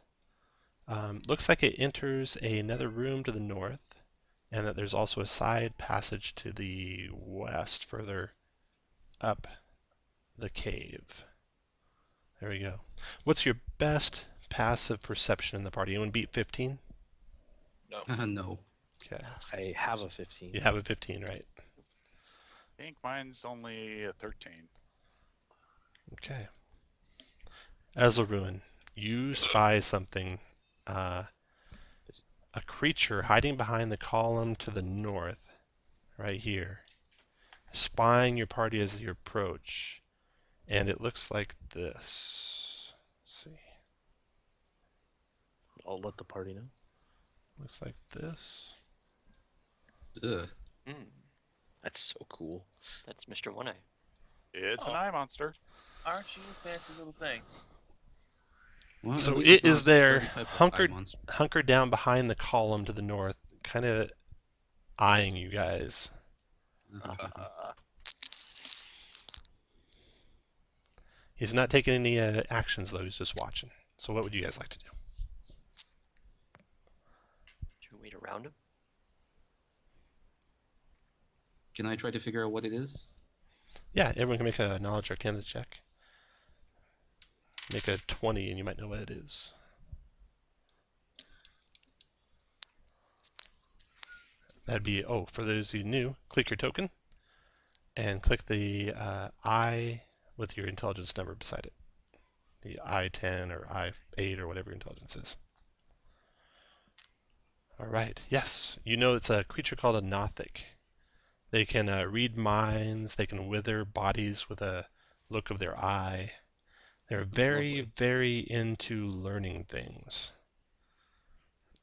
looks like it enters another room to the north, and that there's also a side passage to the west further up the cave. There we go. What's your best passive perception in the party? Anyone beat 15? No. No. Okay. I have a 15. You have a 15, right? I think mine's only a 13. Okay. Ezelruin, you spy something. A creature hiding behind the column to the north, right here, spying your party as you approach. And it looks like this. Let's see. I'll let the party know. Looks like this. Ugh. That's so cool. That's Mr. One Eye. It's an Oh. eye monster. Aren't you a fancy little thing? Well, So at least it it's not is a there, stereotypical eye hunkered monster. hunkered down behind the column to the north, kind of eyeing you guys. He's not taking any actions though. He's just watching. So what would you guys like to do? Should we wait around him? Can I try to figure out what it is? Yeah, everyone can make a knowledge arcana check. Make a 20 and you might know what it is. That'd be, for those of you new, click your token and click the I with your intelligence number beside it. The I-10 or I-8 or whatever your intelligence is. All right, yes, you know it's a creature called a Nothic. They can read minds, they can wither bodies with a look of their eye. They're very, Lovely. very into learning things.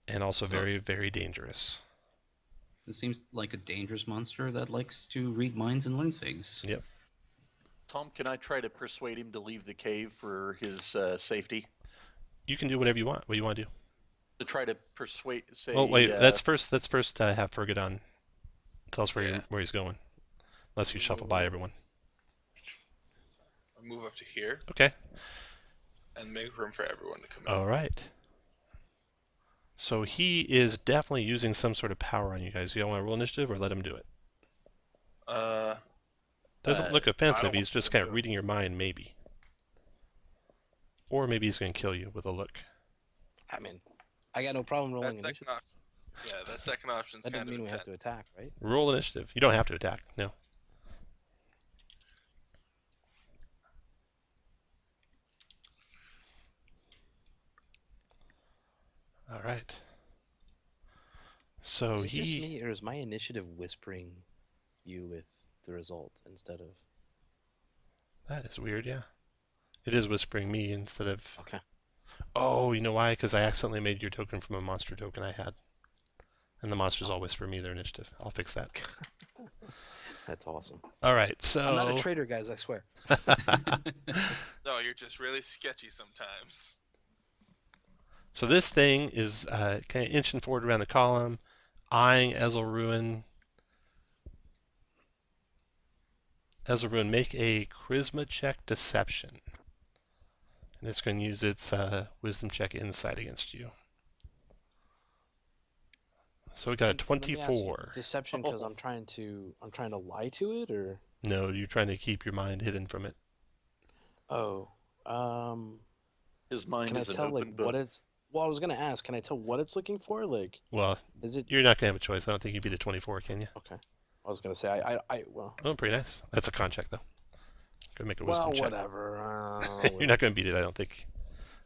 And also very, very dangerous. It seems like a dangerous monster that likes to read minds and learn things. Yep. Tom, can I try to persuade him to leave the cave for his safety? You can do whatever you want. What do you want to do? To try to persuade, say. Oh wait, let's first have Fergadon tell us Yeah. where he's going. Unless you shuffle by everyone. I'll move up to here Okay. and make room for everyone to come in. All right. So he is definitely using some sort of power on you guys. You all want to roll initiative or let him do it? Doesn't look offensive. want He's just to kind do of it. reading your mind, maybe. Or maybe he's going to kill you with a look. I mean, I got no problem That rolling second initiative. option. Yeah, that second option's That kind doesn't of mean we have intense. to attack, right? Roll initiative. You don't have to attack. No. All right. So Is it just he. me, or is my initiative whispering you with the result instead of? That is weird, yeah. It is whispering me instead of. Okay. Oh, you know why? Because I accidentally made your token from a monster token I had. And the monsters all whisper me their initiative. I'll fix that. That's awesome. All right, I'm not a so. traitor, guys. I swear. No, you're just really sketchy sometimes. So this thing is kind of inching forward around the column, eyeing Ezelruin. Ezelruin, make a charisma check deception. And it's going to use its wisdom check insight against you. So we got a Let me ask you, 24. Deception, because I'm trying to lie to it, or No, you're trying to keep your mind hidden from it. oh, His mind can I is an tell open like book. what it's? Well, I was gonna ask. Can I tell what it's looking for? Like, Well, is it? you're not going to have a choice. I don't think you beat a 24, can you? Okay. I was gonna say well. Oh, pretty nice. That's a con check, though. Go make a wisdom Well, check. whatever. You're not going to beat it, I don't think.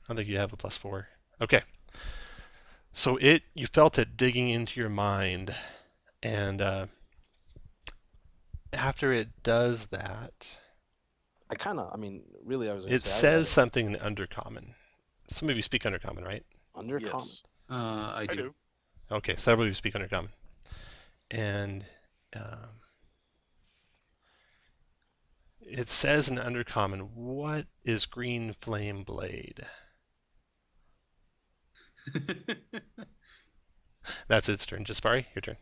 I don't think you have a +4. Okay. So you felt it digging into your mind, and after it does that, I mean, really, I was gonna it say says something in Undercommon. Some of you speak Undercommon, right? undercommon. Yes. I I do. do. Okay, several of you speak Undercommon. And it says in Undercommon, what is Green Flame Blade? That's its turn. Jaspari, your turn.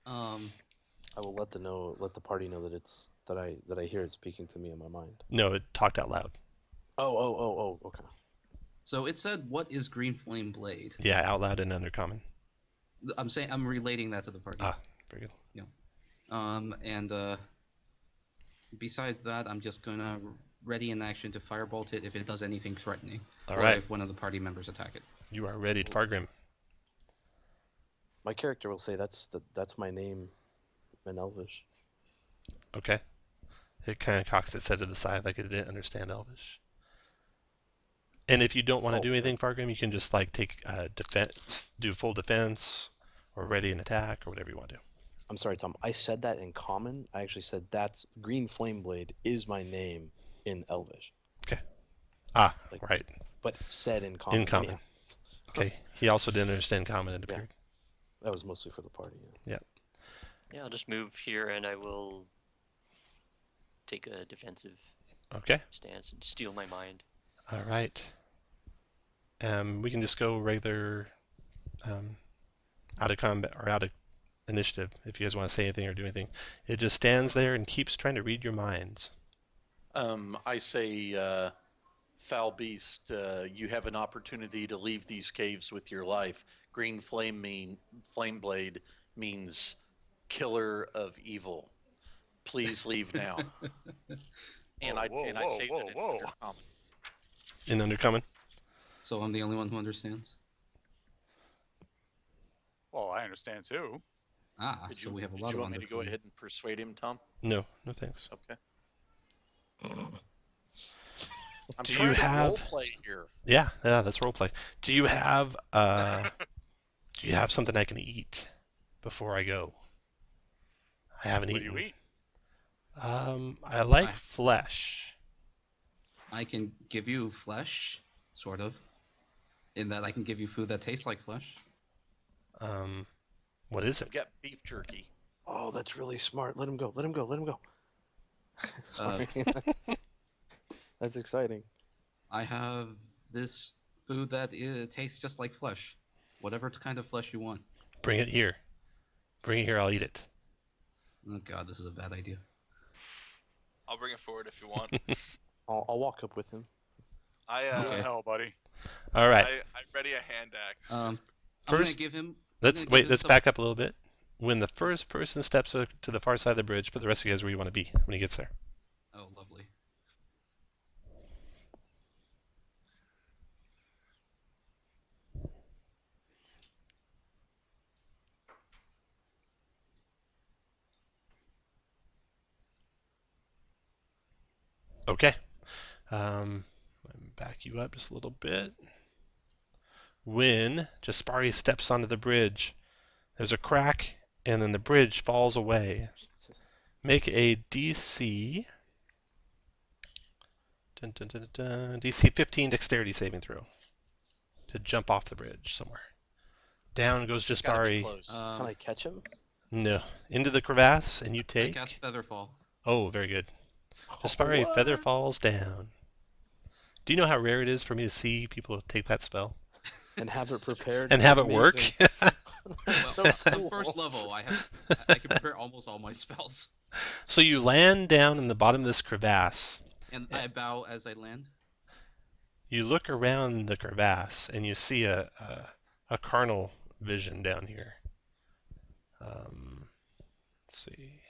I will let the party know that I hear it speaking to me in my mind. No, it talked out loud. Oh, okay. So it said, "What is Green Flame Blade?" Yeah, out loud and undercommon. I'm relating that to the party. Ah, very good. And besides that, I'm just gonna ready in action to firebolt it if it does anything threatening, All or right. if one of the party members attack it. You are ready, Fargrim. My character will say that's my name in Elvish. Okay. It kind of cocks its head to the side like it didn't understand Elvish. And if you don't want to do anything, Fargrim, you can just like take defense, do full defense, or ready an attack, or whatever you want to do. I'm sorry, Tom. I said that in common. I actually said that's Green Flame Blade is my name in Elvish. Okay. Ah, Like, right. But said in common. In common. Okay. He also didn't understand common, it appeared. That was mostly for the party. Yeah. Yeah, I'll just move here and I will take a defensive Okay. stance and steal my mind. All right. We can just go regular out of combat or out of initiative if you guys want to say anything or do anything. It just stands there and keeps trying to read your minds. I say, foul beast, you have an opportunity to leave these caves with your life. Green flame blade means killer of evil. Please leave now. And I say that in undercommon. In undercommon? So I'm the only one who understands? Well, I understand too. Ah, so we have a lot of Did you want me to go undercommon. ahead and persuade him, Tom? No, no thanks. Okay. I'm Do trying you to have- role play here. Yeah, that's roleplay. Do you have something I can eat before I go? I haven't What do eaten. you eat? I like flesh. I can give you flesh, sort of. In that I can give you food that tastes like flesh. What is it? I've got beef jerky. Oh, that's really smart. Let him go. Let him go. Let him go. Uh, Sorry. That's exciting. I have this food that tastes just like flesh. Whatever kind of flesh you want. Bring it here. Bring it here, I'll eat it. Oh god, this is a bad idea. I'll bring it forward if you want. I'll walk up with him. I What Okay. the hell, buddy? All right. I ready a hand axe. I'm First, gonna give him. Let's I'm gonna give him let's some- back up a little bit. When the first person steps to the far side of the bridge, put the rest of you guys where you want to be when he gets there. Oh, lovely. Okay. Let me back you up just a little bit. When Jaspari steps onto the bridge, there's a crack, and then the bridge falls away. Make a DC. DC 15 dexterity saving throw to jump off the bridge somewhere. Down goes Gotta be Jaspari. close. Can I catch him? No, into the crevasse, and you I take. cast Featherfall. Oh, very good. Jaspari, What? feather falls down. Do you know how rare it is for me to see people take that spell And have it prepared. and have it work? Amazing. Well, on first level, I can prepare almost all my spells, So you land down in the bottom of this crevasse. and I bow as I land. You look around the crevasse and you see a carnal vision down here. Let's see.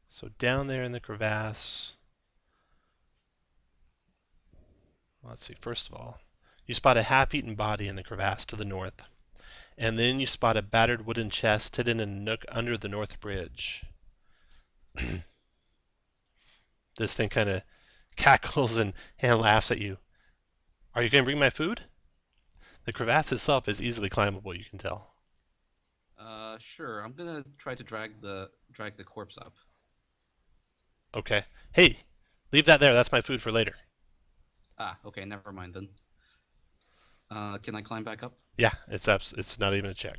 So down there in the crevasse, let's see, first of all, you spot a half-eaten body in the crevasse to the north. And then you spot a battered wooden chest hidden in a nook under the north bridge. This thing kind of cackles and laughs at you. Are you going to bring my food? The crevasse itself is easily climbable, you can tell. Sure. I'm gonna try to drag the corpse up. Okay. Hey, leave that there. That's my food for later. Ah, okay. Never mind then. Can I climb back up? Yeah, it's not even a check.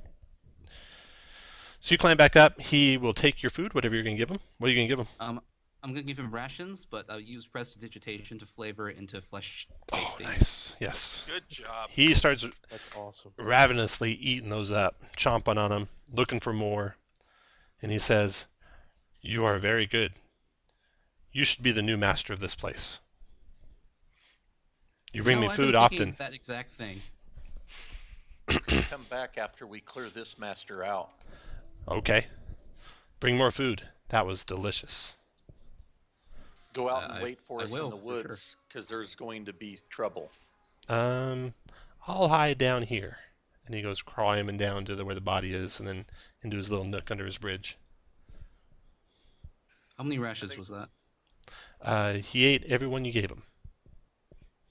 So you climb back up. He will take your food, whatever you're going to give him. What are you going to give him? I'm gonna give him rations, but I'll use prestidigitation to flavor it into flesh Oh, tasting. nice. Yes. Good job. He starts That's awesome. ravenously eating those up, chomping on them, looking for more. And he says, "You are very good. You should be the new master of this place. You bring me I've food been thinking often." that exact thing. Come back after we clear this master out. Okay. Bring more food. That was delicious. Go out and I wait for us in will, the for sure. woods, because there's going to be trouble. I'll hide down here. And he goes climbing down to where the body is, and then into his little nook under his bridge. How many rations was that? He ate every one you gave him.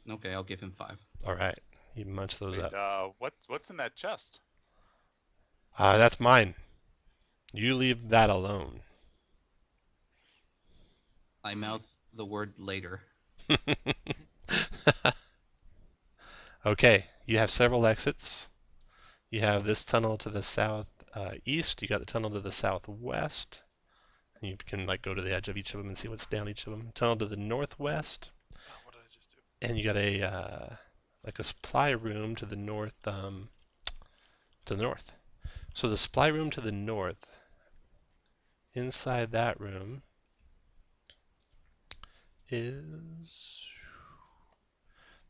Okay, I'll give him 5. All right. He munched those Wait, up. what's in that chest? That's mine. You leave that alone. I mouth the word later. Okay, you have several exits. You have this tunnel to the south east. You got the tunnel to the southwest. And you can like go to the edge of each of them and see what's down each of them. Tunnel to the northwest. Oh, what did I just do? And you got a like a supply room to the north. So the supply room to the north. Inside that room is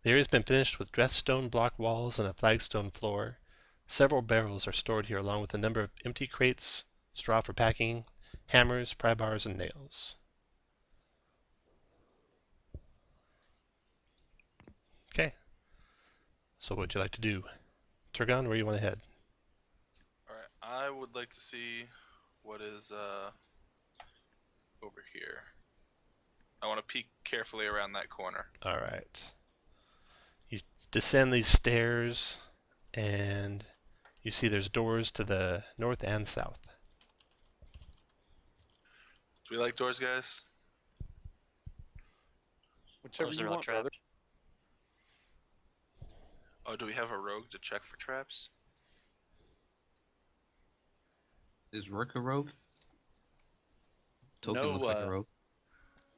the area has been finished with dressed stone block walls and a flagstone floor. Several barrels are stored here, along with a number of empty crates, straw for packing, hammers, pry bars, and nails. Okay. So what would you like to do? Turgon, where do you want to head? Alright, I would like to see what is over here. I want to peek carefully around that corner. All right. You descend these stairs, and you see there's doors to the north and south. Do we like doors, guys? Whichever Those you are all want, brother. trapped. Oh, do we have a rogue to check for traps? Is Rourke a rogue? Token No, looks like a rogue.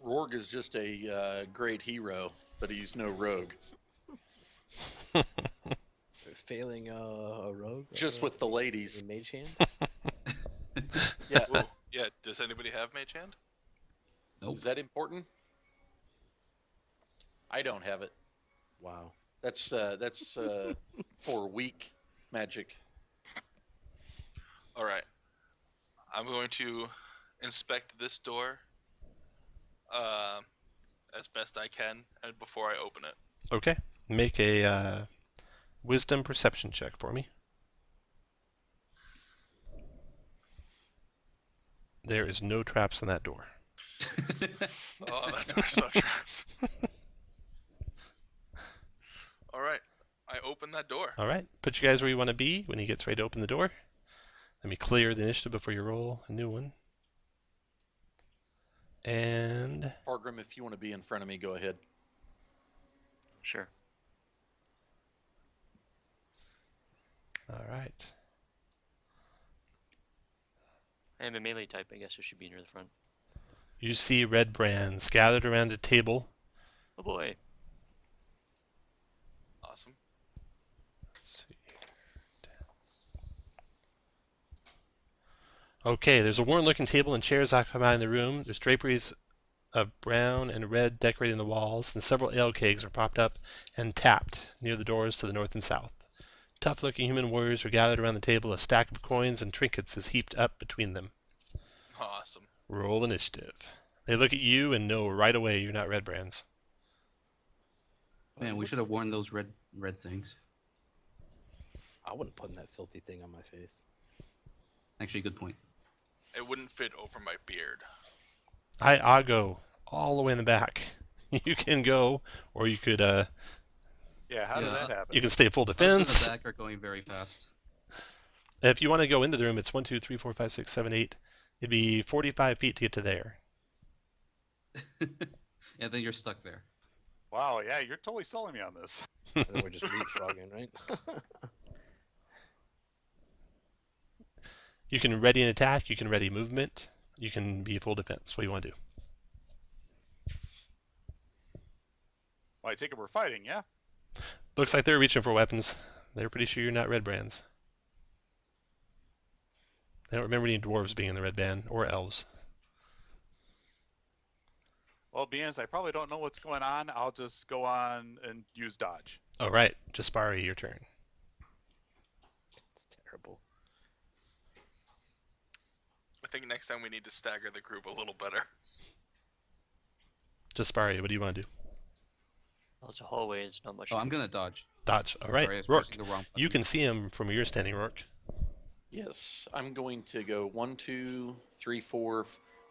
Rourke is just a great hero, but he's no rogue. Failing a rogue? Just with the ladies. A mage hand? Yeah. Ooh, yeah, does anybody have mage hand? Nope. Is that important? I don't have it. Wow. That's for weak magic. Alright. I'm going to inspect this door as best I can and before I open it. Okay. Make a wisdom perception check for me. There is no traps in that door. Oh, that door's so trapped. Alright, I open that door. All right. Put you guys where you want to be when he gets ready to open the door. Let me clear the initiative before you roll a new one. And Fargrim, if you want to be in front of me, go ahead. Sure. all right. I am a melee type. I guess I should be near the front. You see Redbrands gathered around a table. Oh boy. Awesome. Let's see. Okay, there's a worn-looking table and chairs occupying the room. There's draperies of brown and red decorating the walls, and several ale kegs are propped up and tapped near the doors to the north and south. Tough-looking human warriors are gathered around the table. A stack of coins and trinkets is heaped up between them. Awesome. Roll initiative. They look at you and know right away you're not Redbrands. Man, we should have worn those red things. I wouldn't put that filthy thing on my face. Actually, good point. It wouldn't fit over my beard. I'll go all the way in the back. You can go, or you could Yeah, how does Yeah. that happen? you can stay full Those in defense. the back are going very fast. If you want to go into the room, it's 1, 2, 3, 4, 5, 6, 7, 8. It'd be 45 feet to get to there. And then you're stuck there. Wow, yeah, you're totally selling me on this. And then we're just leapfrogging, right? You can ready an attack. You can ready movement. You can be full defense. What do you want to do? Well, I take it we're fighting, yeah? Looks like they're reaching for weapons. They're pretty sure you're not Redbrands. They don't remember any dwarves being in the red band, or elves. Well, being as I probably don't know what's going on, I'll just go on and use dodge. All right, Jaspari, your turn. It's terrible. I think next time we need to stagger the group a little better. Jaspari, what do you want to do? Well, it's a hallway. It's not much. Oh, I'm gonna dodge. Dodge. All right, Sorry, I was Rourke. pressing the wrong You button. can see him from where you're standing, Rourke. Yes, I'm going to go 1, 2, 3, 4,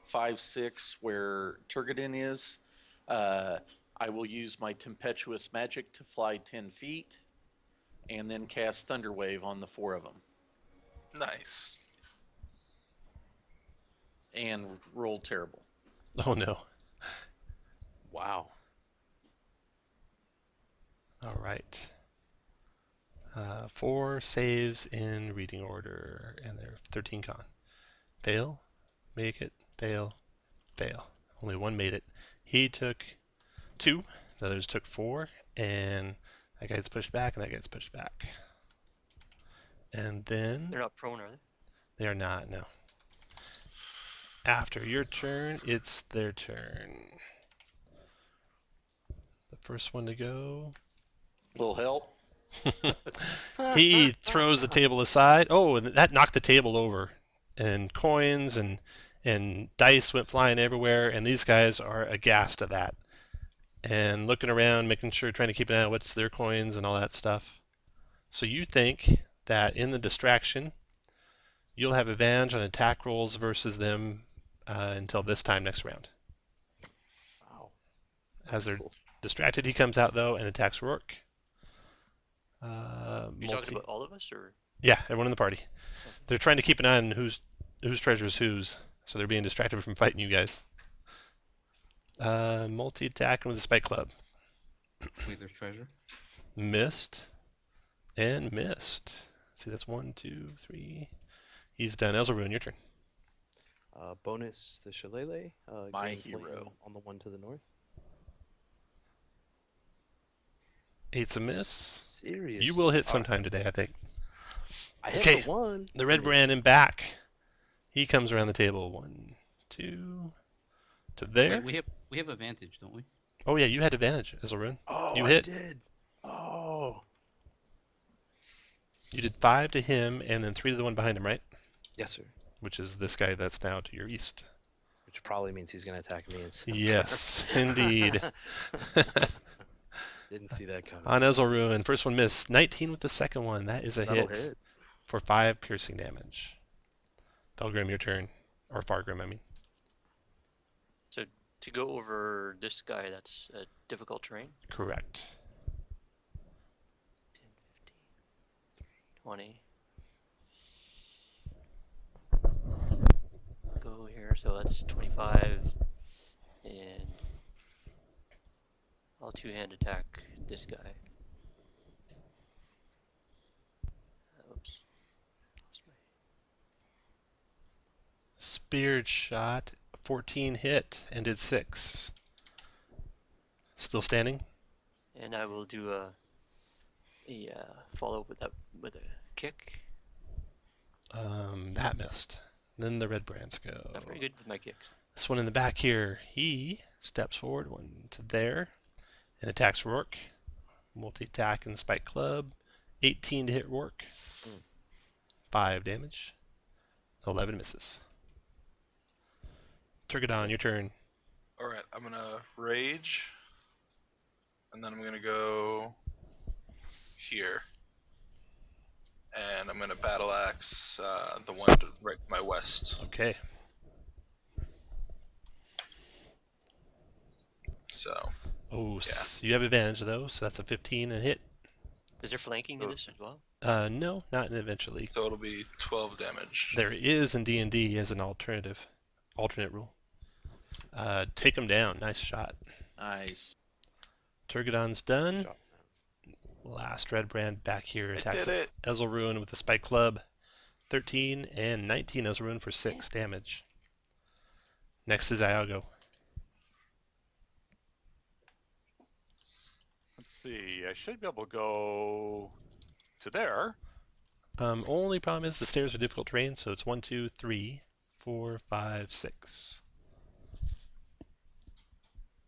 5, 6, where Turgadin is. I will use my tempestuous magic to fly 10 feet, and then cast Thunderwave on the 4 of them, Nice. and roll terrible. Oh no. Wow. All right. 4 saves in reading order, and they're 13 con. Fail, make it, fail, fail. Only one made it. He took 2, the others took 4, and that guy's pushed back, and that guy's pushed back. And then They're not prone, are they? they are not, no. After your turn, it's their turn. The first one to go. Little help. He throws the table aside. Oh, and that knocked the table over, and coins and dice went flying everywhere. And these guys are aghast at that, and looking around, making sure, trying to keep an eye on what's their coins and all that stuff. So you think that in the distraction, you'll have advantage on attack rolls versus them until this time next round. Wow. As they're Cool. distracted, he comes out though and attacks Rourke. You're talking about all of us, or Yeah, everyone in the party. They're trying to keep an eye on whose treasure is whose, so they're being distracted from fighting you guys. Multi-attacking with the spike club. Wait, there's treasure. Missed and missed. Let's see, that's 1, 2, 3. He's done. Elzarun, your turn. Bonus the shillelagh. My gain flame hero. on the one to the north. 8's a miss. Serious. You will hit sometime today, I think. I hit Okay, the one. The red brand in back. He comes around the table. 1, 2, to there. Wait, we have advantage, don't we? Oh yeah, you had advantage, Elzarun. Oh, You I hit. did. Oh. You did 5 to him, and then 3 to the one behind him, right? Yes, sir. Which is this guy that's now to your east. Which probably means he's gonna attack me. Yes, indeed. Didn't see that coming. On Elzarun, first one missed. 19 with the second one. That is a That'll hit for 5 piercing damage. Felgrim, your turn. Or Fargrim, I mean. so to go over this guy, that's a difficult terrain. Correct. 10, 15, 20. Go here, so that's 25, and I'll two-hand attack this guy. Oops. Lost my... Speared shot, 14 hit, and did 6. Still standing? And I will do a follow with a kick. That missed. Then the red brands go. Not very good with my kicks. This one in the back here, he steps forward, 1 to there, and attacks Rourke. Multi-attack and spike club. 18 to hit Rourke. 5 damage. 11 misses. Turgadon, your turn. Alright, I'm gonna rage. And then I'm gonna go here. And I'm gonna battle axe the one right to my west. Okay. So Oh, you have advantage though, so that's a 15 and hit. Is there flanking in this as well? No, not eventually. so it'll be 12 damage. There is in D&D as an alternate rule. Take him down. Nice shot. Nice. Turgadon's done. Shot. Last Redbrand back here I attacks did it. Elzarun with the spike club. 13 and 19 Elzarun for 6 damage. Next is Iago. see. I should be able to go to there. Only problem is the stairs are difficult terrain, so it's 1, 2, 3, 4, 5, 6.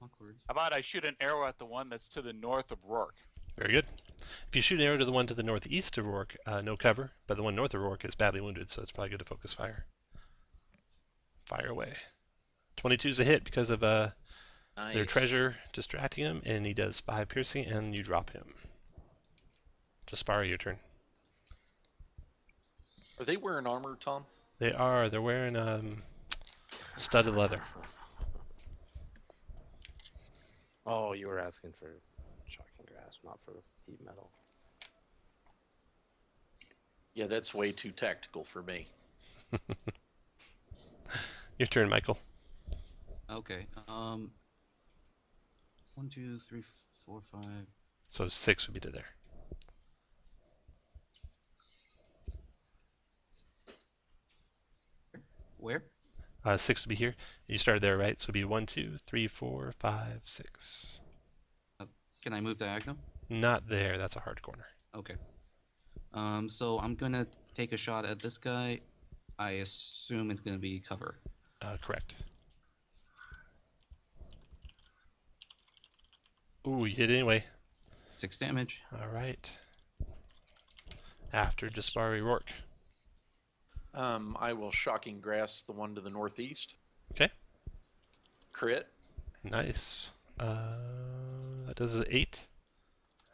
Awkward. How about I shoot an arrow at the one that's to the north of Rourke? Very good. If you shoot an arrow to the one to the northeast of Rourke, no cover, but the one north of Rourke is badly wounded, so it's probably good to focus fire. Fire away. 22 is a hit because of their Nice. treasure distracting him, and he does 5 piercing, and you drop him. Jaspari, your turn. Are they wearing armor, Tom? They are. They're wearing studded leather. Oh, you were asking for shocking grasp, not for heat metal. Yeah, that's way too tactical for me. Your turn, Michael. Okay. 1, 2, 3, 4, 5. So 6 would be to there. Where? 6 would be here. You started there, right? So it'd be 1, 2, 3, 4, 5, 6. Can I move diagonal? Not there. That's a hard corner. Okay. So I'm gonna take a shot at this guy. I assume it's gonna be cover. Correct. Ooh, you hit anyway. 6 damage. All right. After Jaspari Rourke. I will shocking grass the one to the northeast. Okay. Crit. Nice. That does 8.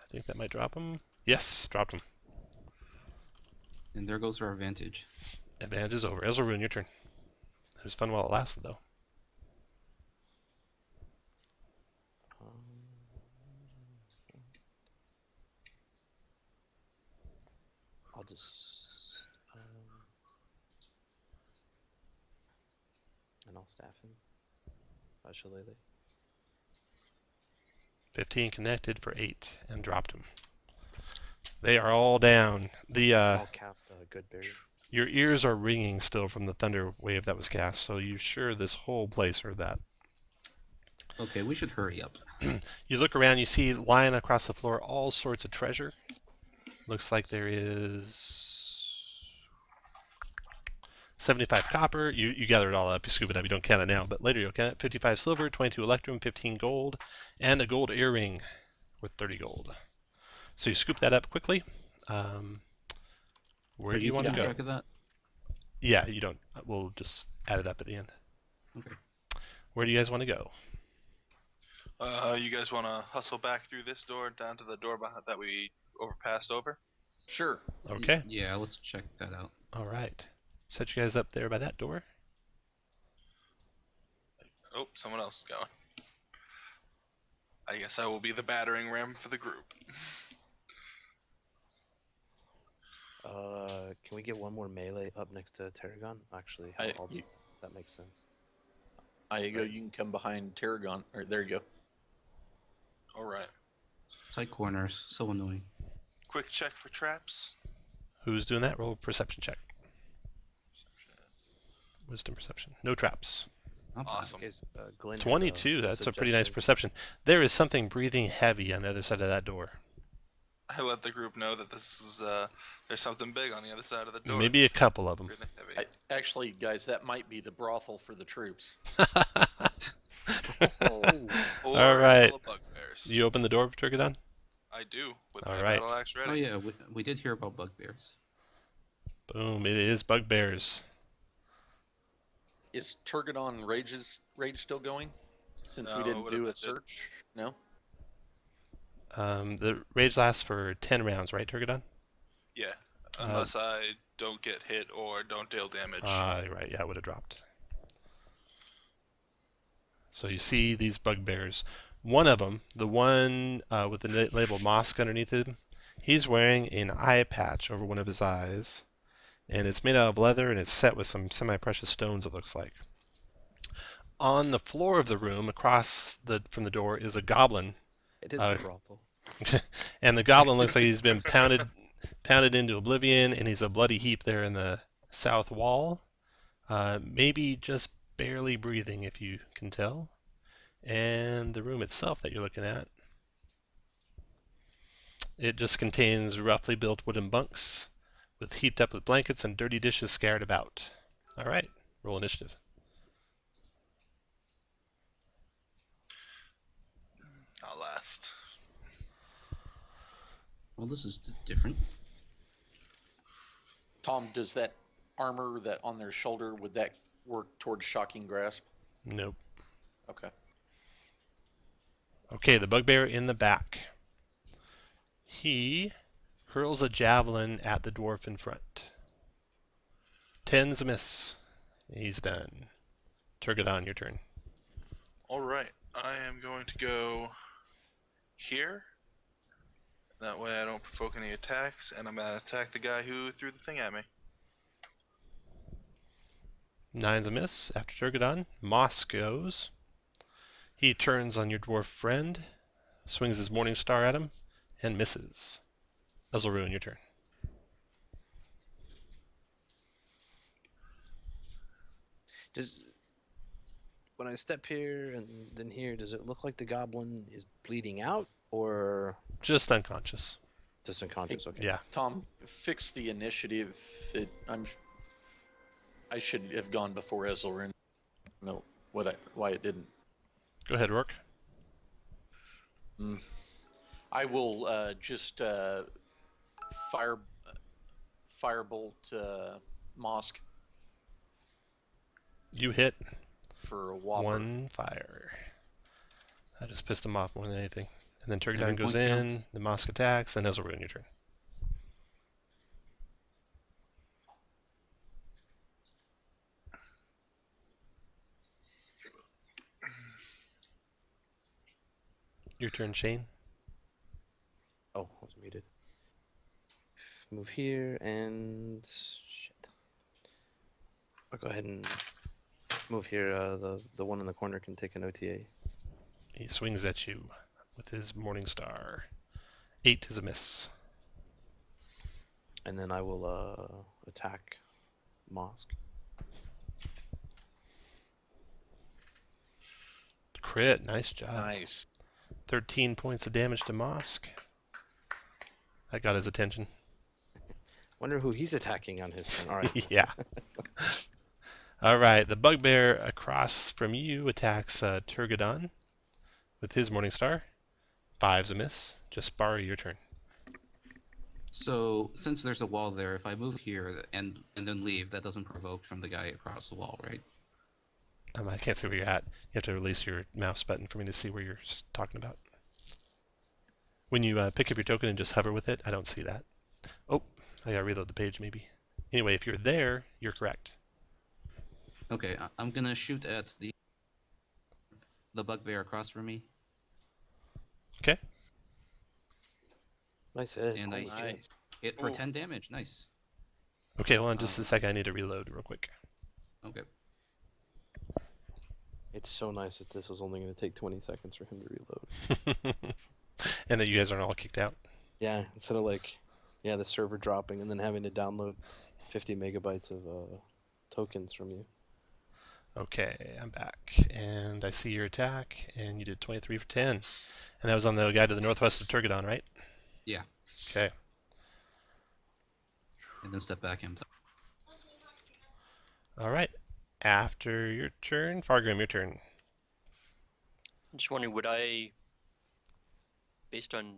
I think that might drop him. Yes, dropped him. And there goes our advantage. Advantage is over. Ezra, your turn. It was fun while it lasted, though. I'll just and I'll staff him. Shillelagh. 15 connected for 8 and dropped him. They are all down. I'll cast a good berry. Your ears are ringing still from the thunder wave that was cast, so you're sure this whole place heard that. Okay, we should hurry up. You look around, you see lying across the floor all sorts of treasure. Looks like there is 75 copper. You gather it all up, you scoop it up, you don't count it now, but later you'll count it. 55 silver, 22 electrum, 15 gold, and a gold earring worth 30 gold. So you scoop that up quickly. Where do you want to keep go? track of that? Yeah, you don't. We'll just add it up at the end. Okay. Where do you guys want to go? You guys want to hustle back through this door down to the door that we overpassed over? Sure. Okay. Yeah, let's check that out. All right. Set you guys up there by that door. Oh, someone else is going. I guess I will be the battering ram for the group. Can we get one more melee up next to Tarragon? Actually, that makes sense. You can come behind Tarragon. Or there you go. All right. Tight corners, so annoying. Quick check for traps. Who's doing that? Roll a perception check. Wisdom perception. No traps. Not bad. Awesome. Glenn, 22. That's a pretty nice suggestion. perception. There is something breathing heavy on the other side of that door. I let the group know that this is there's something big on the other side of the door. Maybe a couple of them. Breathing heavy. Actually, guys, that might be the brothel for the troops. Or All right. full of bugbears. You open the door, Turgadon? I do with All my right. battle axe ready. Oh yeah, we did hear about bugbears. Boom. It is bugbears. Is Turgadon Rage still going? Since we No, it didn't would've do a ended. search? No? The rage lasts for 10 rounds, right, Turgadon? Yeah, unless I don't get hit or don't deal damage. Right. Yeah, it would have dropped. So you see these bugbears. One of them, the one with the label Mosque underneath him, he's wearing an eye patch over one of his eyes. And it's made out of leather and it's set with some semi-precious stones, it looks like. On the floor of the room, across from the door, is a goblin. It is a brothel. And the goblin looks like he's been pounded into oblivion, and he's a bloody heap there in the south wall. Maybe just barely breathing, if you can tell. And the room itself that you're looking at It just contains roughly built wooden bunks with heaped up with blankets and dirty dishes scattered about. All right, roll initiative. Not last. Well, this is different. Tom, does that armor that on their shoulder, would that work towards shocking grasp? Nope. Okay. Okay, the bugbear in the back. He hurls a javelin at the dwarf in front. 10's a miss. He's done. Turgadon, your turn. Alright, I am going to go here. That way I don't provoke any attacks, and I'm going to attack the guy who threw the thing at me. 9's a miss. After Turgadon, Moss goes. He turns on your dwarf friend, swings his morning star at him, and misses. Ezzelruin, your turn. When I step here and then here, does it look like the goblin is bleeding out or Just unconscious. just unconscious? Okay. Yeah. Tom, fix the initiative. I should have gone before Ezzelrin. No, why it didn't. Go ahead, Rourke. I will just firebolt Mosk You hit for a whopper. 1 fire. I just pissed him off more than anything. And then Turgadon Every goes point in, counts. the Mosk attacks, and Ezzelruin, your turn. Your turn, Shane. Oh, I was muted. Move here and shit. I'll go ahead and move here. The one in the corner can take an OTA. He swings at you with his morning star. 8 is a miss. And then I will attack Mosk. Crit, nice job. Nice. 13 points of damage to Mosk. That got his attention. Wonder who he's attacking on his turn. All right. Yeah. All right, the bugbear across from you attacks Turgadon with his morning star. 5's a miss. Just borrow your turn. So, since there's a wall there, if I move here and then leave, that doesn't provoke from the guy across the wall, right? I can't see where you're at. You have to release your mouse button for me to see where you're talking about. When you pick up your token and just hover with it, I don't see that. Oh, I gotta reload the page maybe. Anyway, if you're there, you're correct. Okay, I'm gonna shoot at the bugbear across from me, Okay. Nice hit. and I Nice. hit for Ooh. 10 damage. Nice. Okay, hold on just a second. I need to reload real quick. Okay. It's so nice that this was only going to take 20 seconds for him to reload. And that you guys aren't all kicked out. Yeah, instead of the server dropping and then having to download 50 megabytes of tokens from you. Okay, I'm back. And I see your attack, and you did 23 for 10. And that was on the guy to the northwest of Turgadon, right? Yeah. Okay. And then step back and All right. After your turn, Fargrim, your turn. I'm just wondering, would I, based on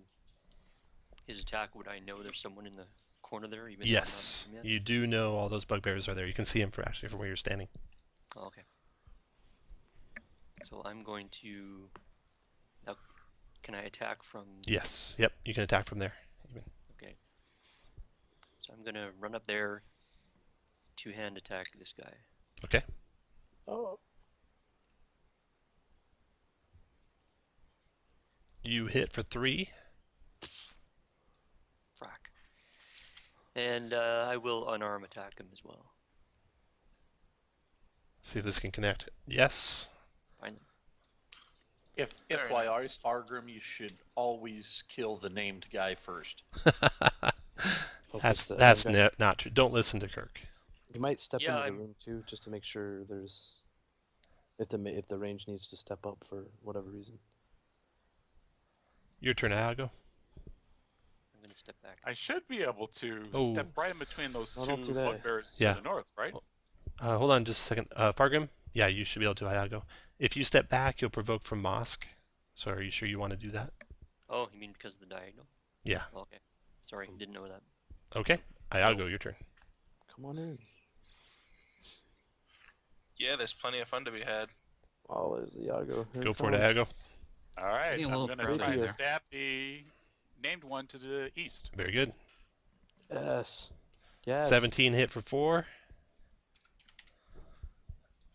his attack, would I know there's someone in the corner there? Even though I'm not Yes, in yet? you do know all those bugbears are there. You can see them from where you're standing. Oh, okay. So I'm going to. Now, can I attack from? Yes. Yep. You can attack from there. Even. Okay. So I'm gonna run up there, two-hand attack this guy. Okay. Oh. You hit for 3. Frack. And I will unarm attack him as well. See if this can connect. Yes. Finally. FYI, Fargrim, you should always kill the named guy first. That's not true. Don't listen to Kirk. You might step Yeah, into the I'm- room too, just to make sure there's if the range needs to step up for whatever reason. Your turn, Iago. to step back. I should be able to Oh. step right in between those No, don't two do that. bugbears Yeah. to the north, right? Hold on just a second. Fargrim? Yeah, you should be able to, Iago. If you step back, you'll provoke from Mosk. So are you sure you want to do that? Oh, you mean because of the diagonal? Yeah. Oh, okay. Sorry, didn't know that. Okay. Iago, your turn. Come on in. Yeah, there's plenty of fun to be had. Oh, there's Iago. Here Go it for it, comes. Iago. All right, Getting a I'm little going to crowded try and here. stab the named one to the east. Very good. Yes. Yes. 17 hit for 4.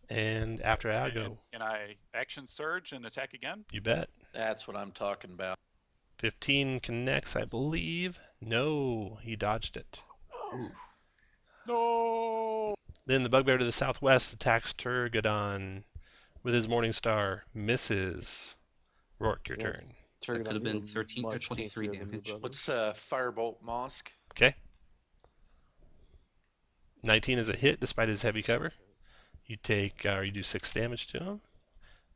And after And Iago, can I action surge and attack again? you bet. That's what I'm talking about. 15 connects, I believe. No, he dodged it. No! Then the bugbear to the southwest attacks Turgadon with his Morning Star. Misses. Rourke, your Yeah. turn. Turget could have on you been are 13 or much 23 tankier than me, damage. brother. What's Firebolt Mosk? Okay. 19 is a hit despite his heavy cover. You take, or you do 6 damage to him.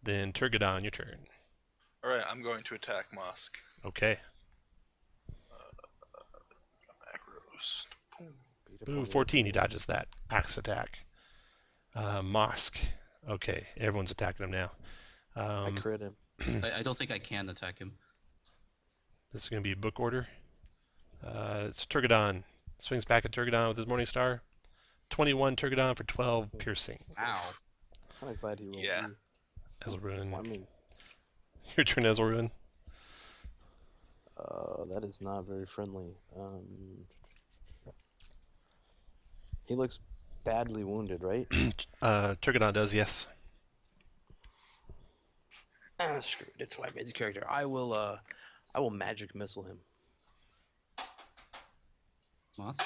Then Turgadon, your turn. Alright, I'm going to attack Mosk. Okay. Macros. Beat up Ooh, on 14, he you. dodges that. Axe attack. Mosk. Okay, everyone's attacking him now. I crit him. I don't think I can attack him. This is going to be book order. It's Turgadon. Swings back at Turgadon with his Morning Star. 21 Turgadon for 12 piercing. Wow. Kind of glad he rolled. Yeah. me. Ezelruin. Well, I mean, Your turn, Ezelruin. that is not very friendly. He looks badly wounded, right? Turgadon does, yes. Ah, screw it. It's why I made the character. I will magic missile him. Moss?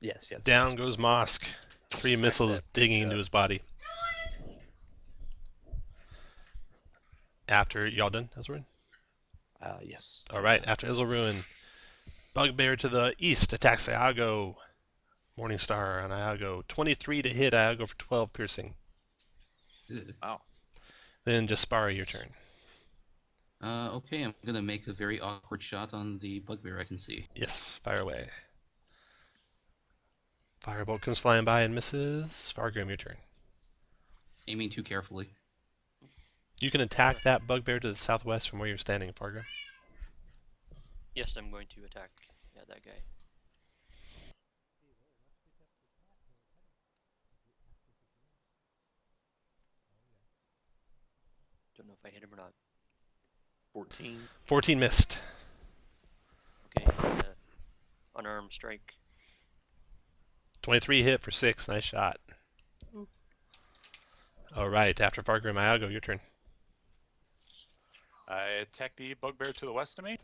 Yes, yes. Down goes Mosk. 3 missiles that digging bitch into up. his body. After, y'all done, Ezelruin? Yes. Alright, after Ezelruin, Bugbear to the east attacks Iago. Morning Star on Iago. 23 to hit Iago for 12 piercing. Ugh. Wow. Then Jaspari, your turn. Okay, I'm gonna make a very awkward shot on the bugbear I can see. Yes, fire away. Firebolt comes flying by and misses. Fargrim, your turn. Aiming too carefully. You can attack that bugbear to the southwest from where you're standing, Fargrim. Yes, I'm going to attack that guy. Don't know if I hit him or not. 14. 14 missed. Okay, unarmed strike. 23 hit for 6. Nice shot. Alright, after Fargrim, Iago, your turn. I attack the bugbear to the west of me.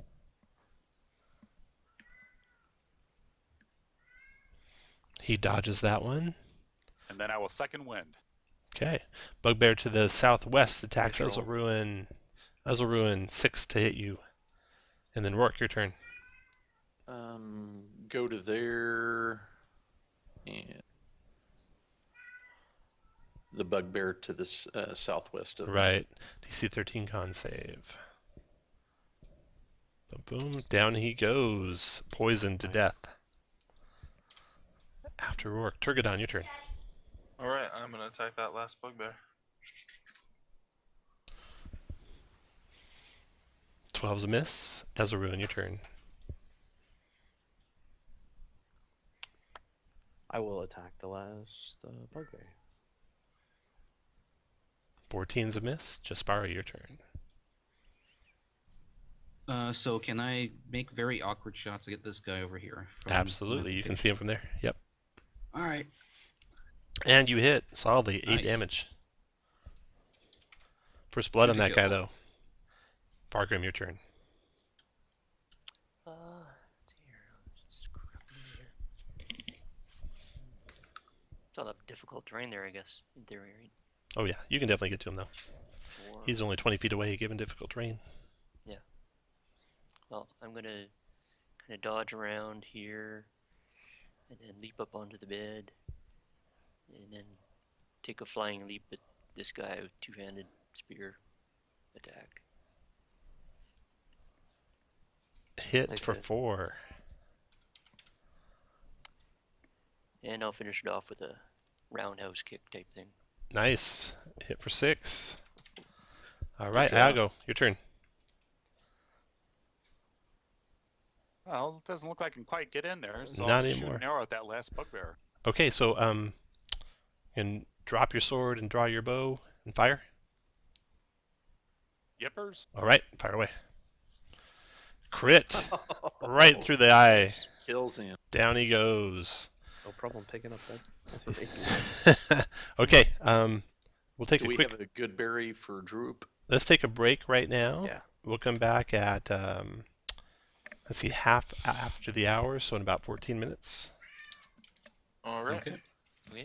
He dodges that one. And then I will second wind. Okay. Bugbear to the southwest attacks Neutral. Ezelruin. Ezelruin, 6 to hit you. And then Rourke, your turn. Go to there. And the bugbear to the southwest of Right. DC 13 con save. Boom, boom. Down he goes. Poisoned to death. After Rourke. Turgadon, your turn. Alright, I'm gonna attack that last bugbear. 12's a miss. Ezelruin, your turn. I will attack the last bugbear. 14's a miss. Jaspari, your turn. So can I make very awkward shots to get this guy over here? from my Absolutely. You can see him from there. Yep. Alright. And you hit solidly. 8 Nice. damage. First blood on Good that to guy, go. though. Fargrim, your turn. Dear, screw up here. It's all that difficult terrain there, I guess, in theory, right? Oh, yeah. You can definitely get to him, though. 4. He's only 20 feet away, given difficult terrain. Well, I'm gonna kind of dodge around here, and then leap up onto the bed, and then take a flying leap at this guy with two-handed spear attack. Hit Nice for hit. 4. And I'll finish it off with a roundhouse kick type thing. Nice. Hit for 6. All Good right, job. Iago, your turn. Well, it doesn't look like I can quite get in there, so Not I'll shoot anymore. an arrow at that last bugbear. Okay, so you can drop your sword and draw your bow and fire. Yippers. All right, fire away. Crit. Right through the eye. Kills him. Down he goes. No problem picking up that information. Okay, we'll take Do a we quick. have a good berry for Droop? Let's take a break right now. Yeah. We'll come back at let's see, half after the hour, so in about 14 minutes. All right. Okay. Okay.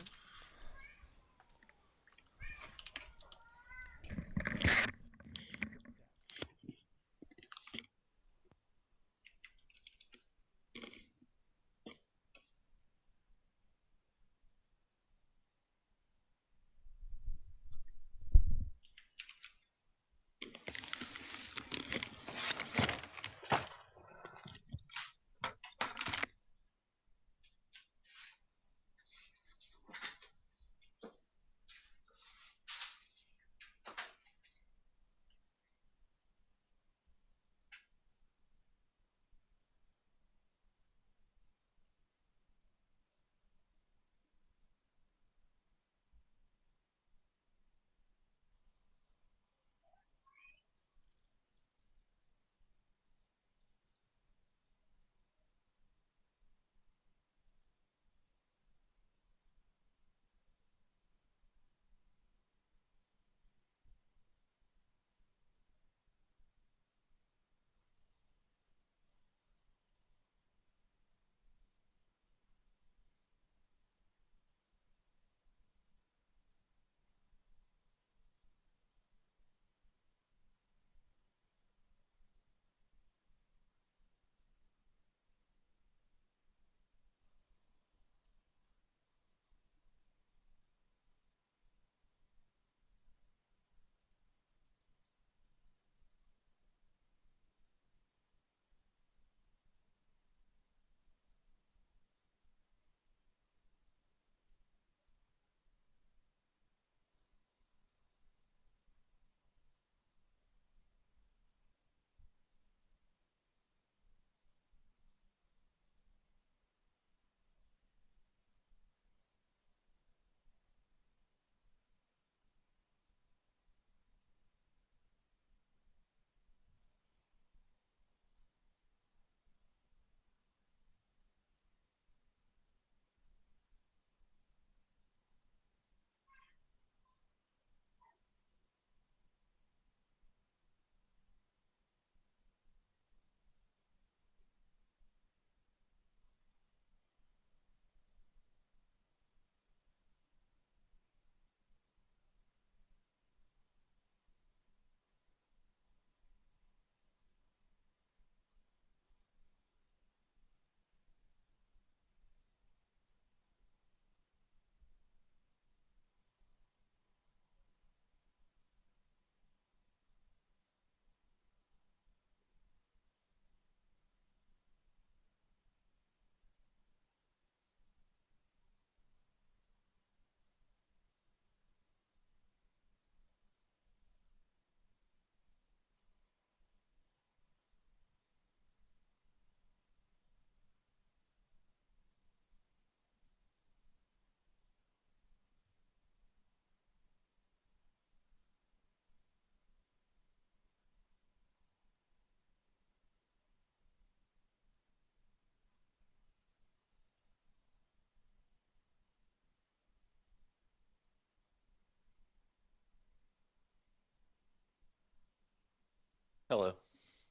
Hello,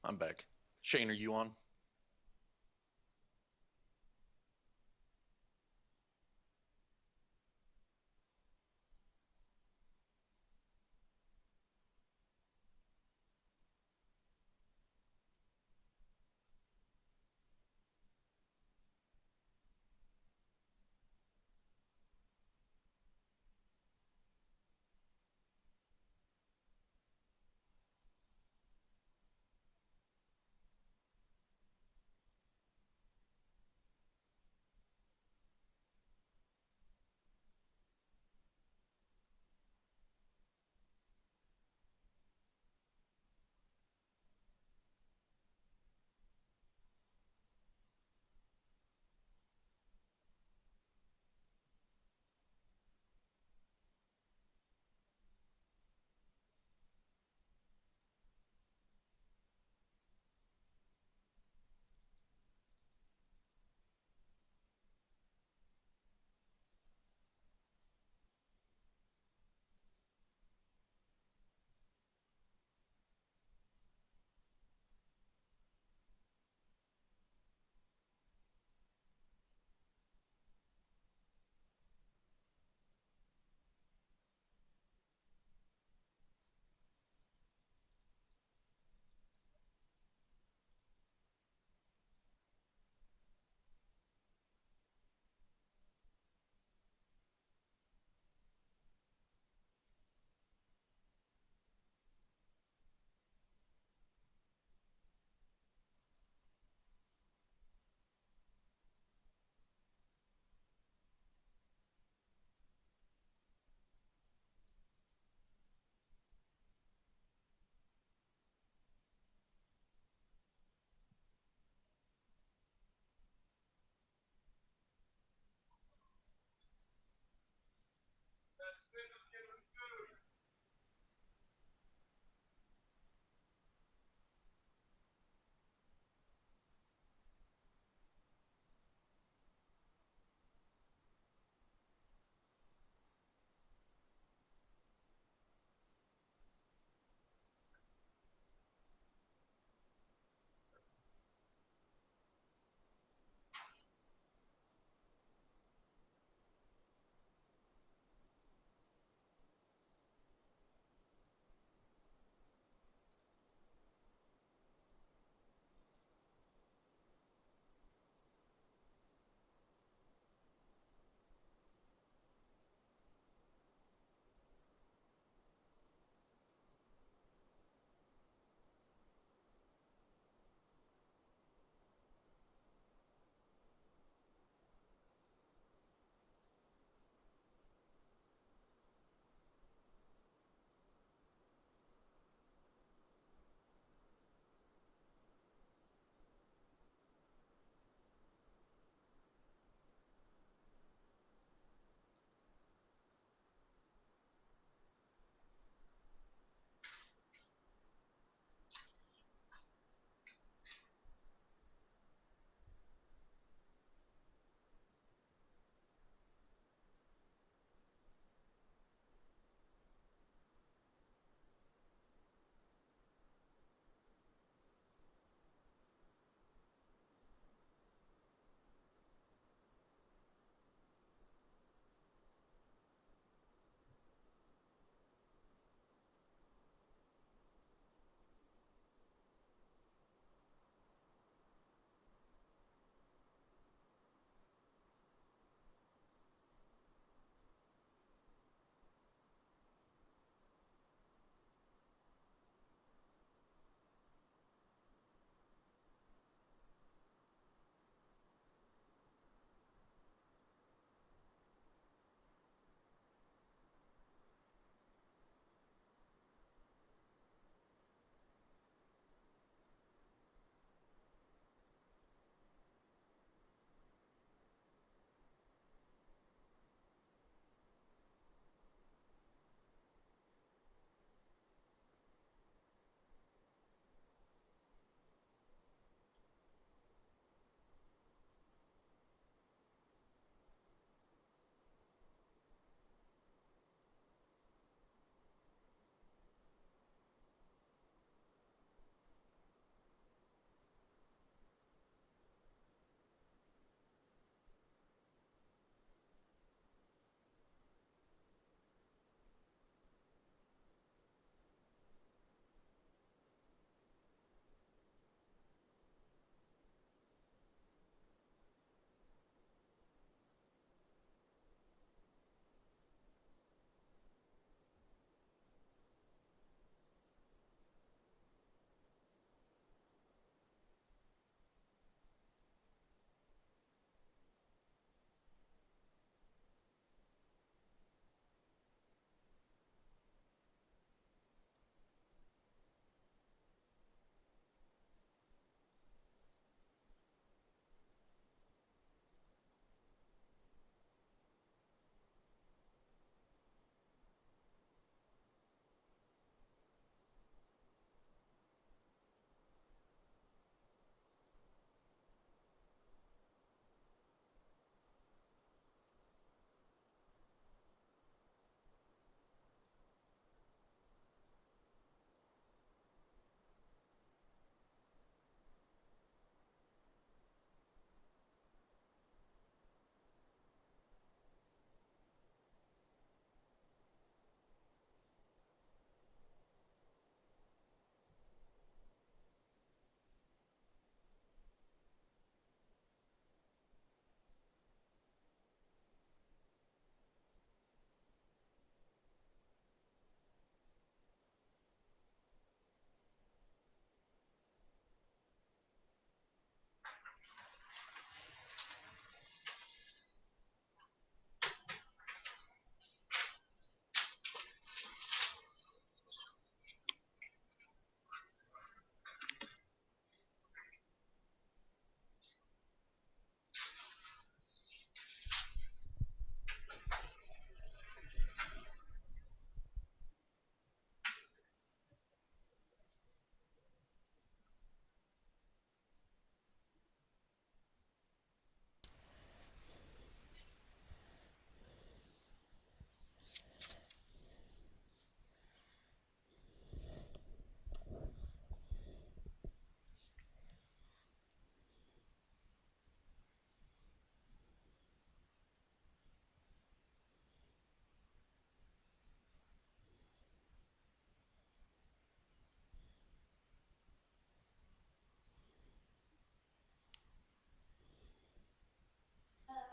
I'm back. Shane, are you on?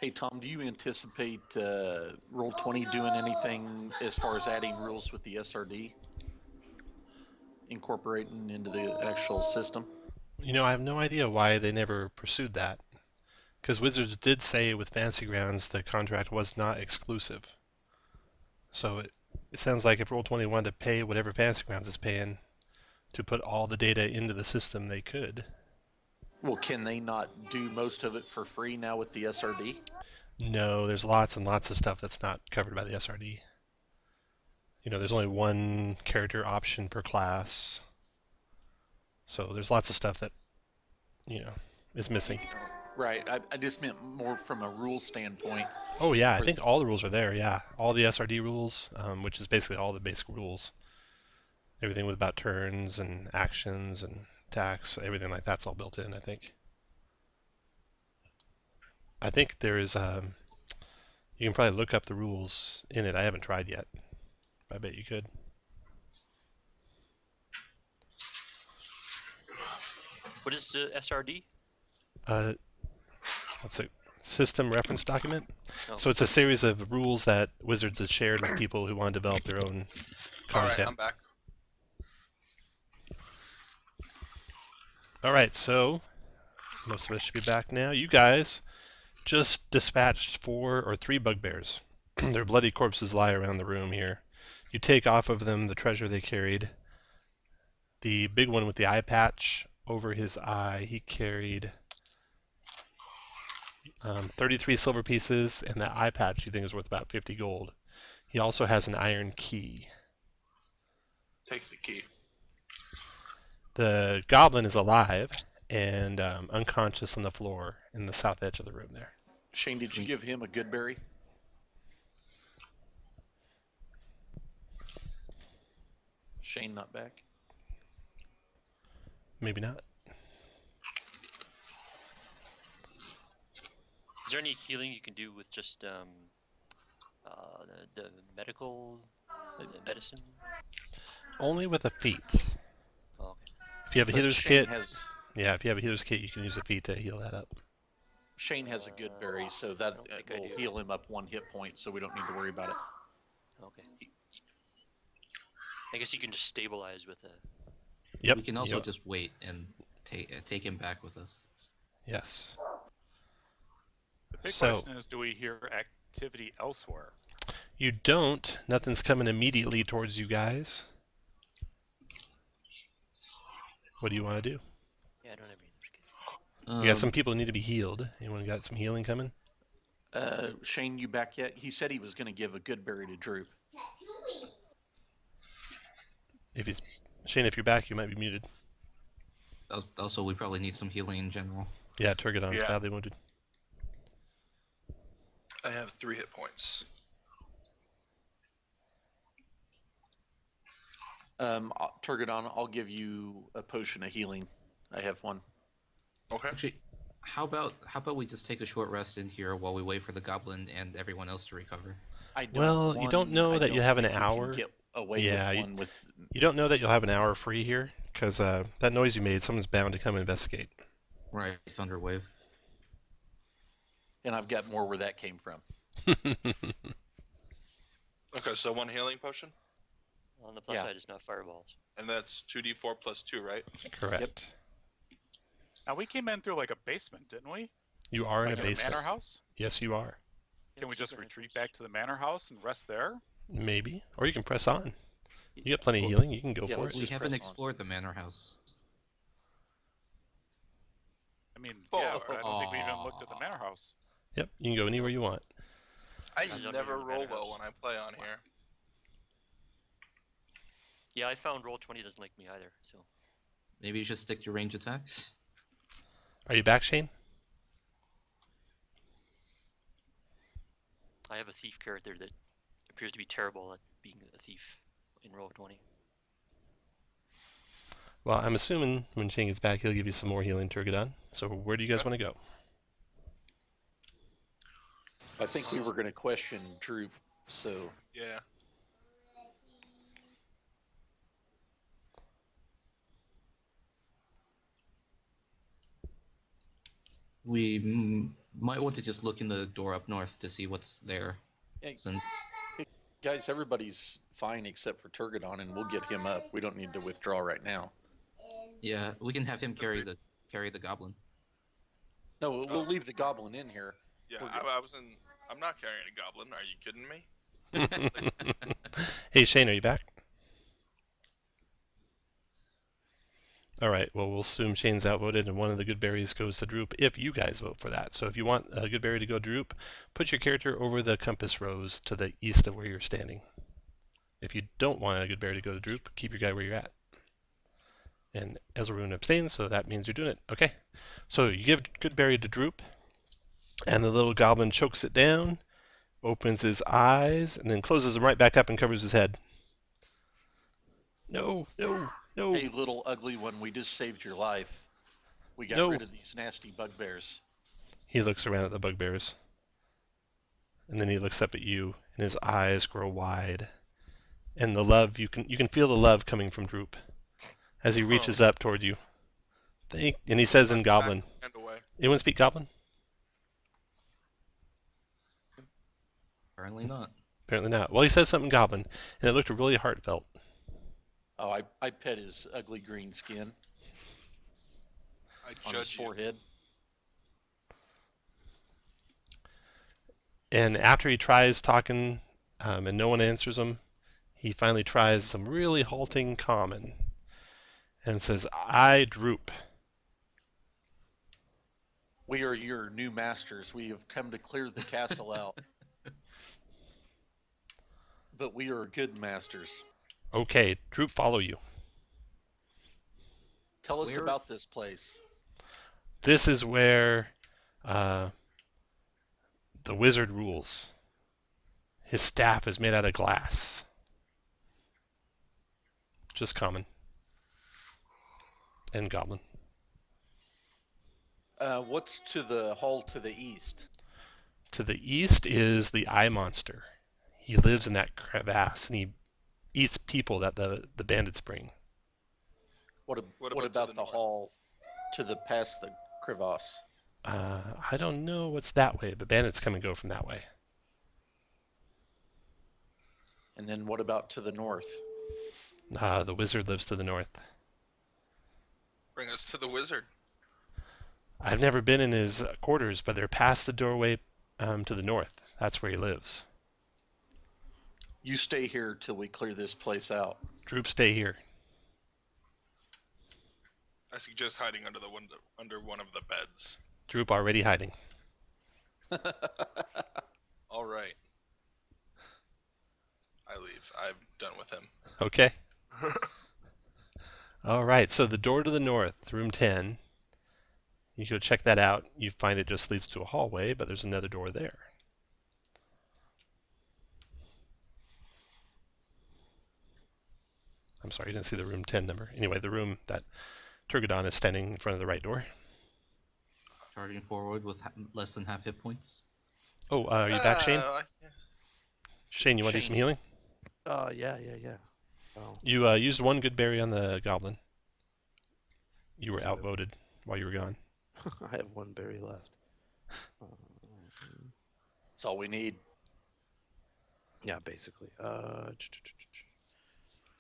Hey Tom, do you anticipate Roll20 doing anything as far as adding rules with the SRD, incorporating into the actual system? You know, I have no idea why they never pursued that. Because Wizards did say with Fantasy Grounds the contract was not exclusive. So it sounds like if Roll20 wanted to pay whatever Fantasy Grounds is paying to put all the data into the system, they could. Well, can they not do most of it for free now with the SRD? No, there's lots and lots of stuff that's not covered by the SRD. You know, there's only one character option per class. So there's lots of stuff that, you know, is missing. Right. I just meant more from a rule standpoint. Oh yeah, I think all the rules are there, yeah. All the SRD rules, which is basically all the basic rules. Everything with about turns and actions and attacks, everything like that's all built in, I think. I think there is, you can probably look up the rules in it. I haven't tried yet. I bet you could. What is the SRD? What's it? System reference document. Oh. So it's a series of rules that Wizards has shared with people who want to develop their own content. Alright, I'm back. Alright, so most of us should be back now. You guys just dispatched 4 or 3 bugbears. Their bloody corpses lie around the room here. You take off of them the treasure they carried. The big one with the eye patch over his eye, he carried 33 silver pieces, and that eye patch you think is worth about 50 gold. He also has an iron key. Take the key. The goblin is alive and unconscious on the floor in the south edge of the room there. Shane, did you give him a good berry? Shane not back? Maybe not. Is there any healing you can do with just the medical medicine? Only with a feat. Oh, okay. If you have a But healer's Shane kit, has yeah, if you have a healer's kit, you can use a feat to heal that up. Shane has a good berry, so that don't think I will do. heal him up 1 hit point, so we don't need to worry about it. Okay. I guess you can just stabilize with a. Yep. We can also yep. just wait and take him back with us. Yes. The big So- question is, do we hear activity elsewhere? You don't. Nothing's coming immediately towards you guys. What do you want to do? Yeah, I don't have any. You got some people who need to be healed. Anyone got some healing coming? Shane, you back yet? He said he was going to give a good berry to Drew. If he's Shane, if you're back, you might be muted. Also, we probably need some healing in general. Yeah, Turgodon's Yeah. badly wounded. I have 3 hit points. Turgodon, I'll give you a potion of healing. I have one. Okay. Actually, how about we just take a short rest in here while we wait for the goblin and everyone else to recover? I don't Well, you don't know I that you don't have an think we can hour. Get away Yeah, with one with. You don't know that you'll have an hour free here, because that noise you made, someone's bound to come investigate. Right, Thunder Wave. And I've got more where that came from. Okay, so 1 healing potion, On the plus Yeah. side, it's not fireballs. and that's 2d4 plus 2, right? Correct. Now, we came in through like a basement, didn't we? You are in Like a in a basement. manor house? Yes, you are. Can we just retreat back to the manor house and rest there? Maybe. Or you can press on. You got plenty of healing. You can go Yeah, for let's it. We just haven't press on. explored the manor house. I mean, Oh, yeah, I don't think we even looked at the manor house. Yep, you can go anywhere you want. I don't know never the roll Manor well House. when I play on here. Yeah, I found Roll20 doesn't like me either. So Maybe you should stick to range attacks. Are you back, Shane? I have a thief character that appears to be terrible at being a thief in Roll20. Well, I'm assuming when Shane gets back, he'll give you some more healing, Turgodon. So where do you guys want to go? I think we were going to question Drew, so Yeah. We Might want to just look in the door up north to see what's there. Hey, Since guys, everybody's fine except for Turgadon, and we'll get him up. We don't need to withdraw right now. yeah, we can have him carry the goblin. No, we'll leave the goblin in here. Yeah, We're good. I'm not carrying a goblin. Are you kidding me? Hey, Shane, are you back? All right, well, we'll assume Shane's outvoted and one of the good berries goes to Droop if you guys vote for that. So if you want a good berry to go to Droop, put your character over the compass rose to the east of where you're standing. If you don't want a good berry to go to Droop, keep your guy where you're at. And Ezraun abstains, so that means you're doing it. Okay, so you give good berry to Droop, and the little goblin chokes it down, opens his eyes, and then closes them right back up and covers his head. No, no, no. Hey, little ugly one, we just saved your life. We got No. rid of these nasty bugbears. He looks around at the bugbears, and then he looks up at you, and his eyes grow wide. And the love, you can feel the love coming from Droop as he reaches up toward you. And he says in Goblin, Hand away. anyone speak Goblin? Apparently not. Apparently not. Well, he says something Goblin, and it looked really heartfelt. Oh, I pet his ugly green skin I on his judge you. forehead. And after he tries talking, and no one answers him, he finally tries some really halting common and says, I Droop. We are your new masters. We have come to clear the castle out. But we are good masters. Okay, Droop, follow you. Tell us Where- about this place. This is where the wizard rules. His staff is made out of glass. Just common. And goblin. What's to the hall to the east? To the east is the eye monster. He lives in that crevasse and he eats people that the bandits bring. What What about to about the the north? hall to the past the crevasse? I don't know what's that way, but bandits come and go from that way. And then what about to the north? The wizard lives to the north. Bring us to the wizard. I've never been in his quarters, but they're past the doorway to the north. That's where he lives. You stay here till we clear this place out. Droop, stay here. I suggest hiding under one of the beds. Droop already hiding. All right. I leave. I'm done with him. Okay. All right, so the door to the north, room 10. You go check that out. You find it just leads to a hallway, but there's another door there. I'm sorry, you didn't see the room 10 number. Anyway, the room that Turgadon is standing in front of the right door. Charging forward with less than half hit points. Oh, are you back, Shane? Yeah. Shane, you want to do some healing? Yeah. Oh, You used one good berry on the goblin. You were outvoted while you were gone. I have one berry left. That's all we need. Yeah, basically. So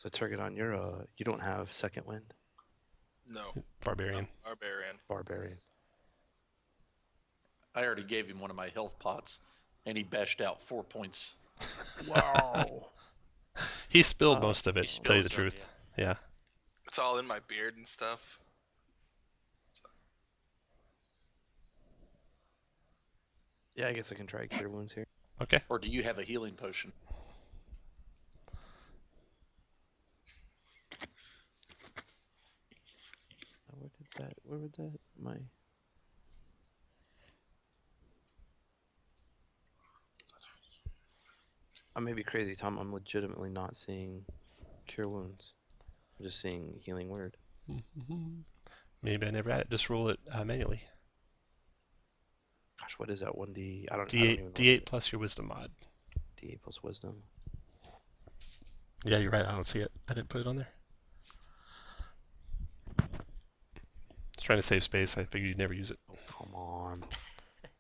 Turgadon, you don't have second wind, No. Barbarian. Barbarian. barbarian. I already gave him one of my health pots, and he bashed out 4 points. Wow. He spilled most of it, He to tell you the spills some, truth. Yeah. It's all in my beard and stuff. Yeah, I guess I can try cure wounds here. Okay. Or do you have a healing potion? Where would that my? I may be crazy, Tom. I'm legitimately not seeing cure wounds. I'm just seeing healing word. Maybe I never had it. Just roll it manually. Gosh, what is that? 1d. I don't even D8, know D8 plus your wisdom mod. D8 plus wisdom. Yeah, you're right. I don't see it. I didn't put it on there. I was trying to save space. I figured you'd never use it. Oh, come on.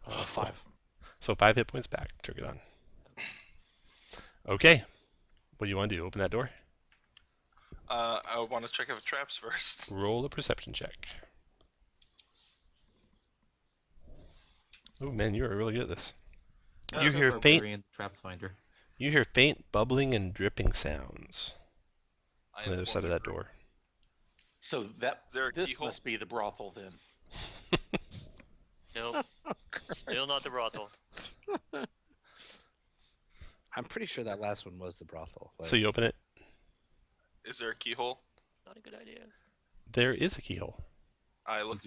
5. So 5 hit points back. Turgadon. Okay. What do you want to do? Open that door? I want to check if it traps first. Roll a perception check. Oh man, you are really good at this. You hear faint. Barbarian trap finder. You hear faint bubbling and dripping sounds I on the other side of that door. So there a this keyhole? must be the brothel then. Nope. Still not the brothel. I'm pretty sure that last one was the brothel. So you open it. Is there a keyhole? Not a good idea. There is a keyhole. I look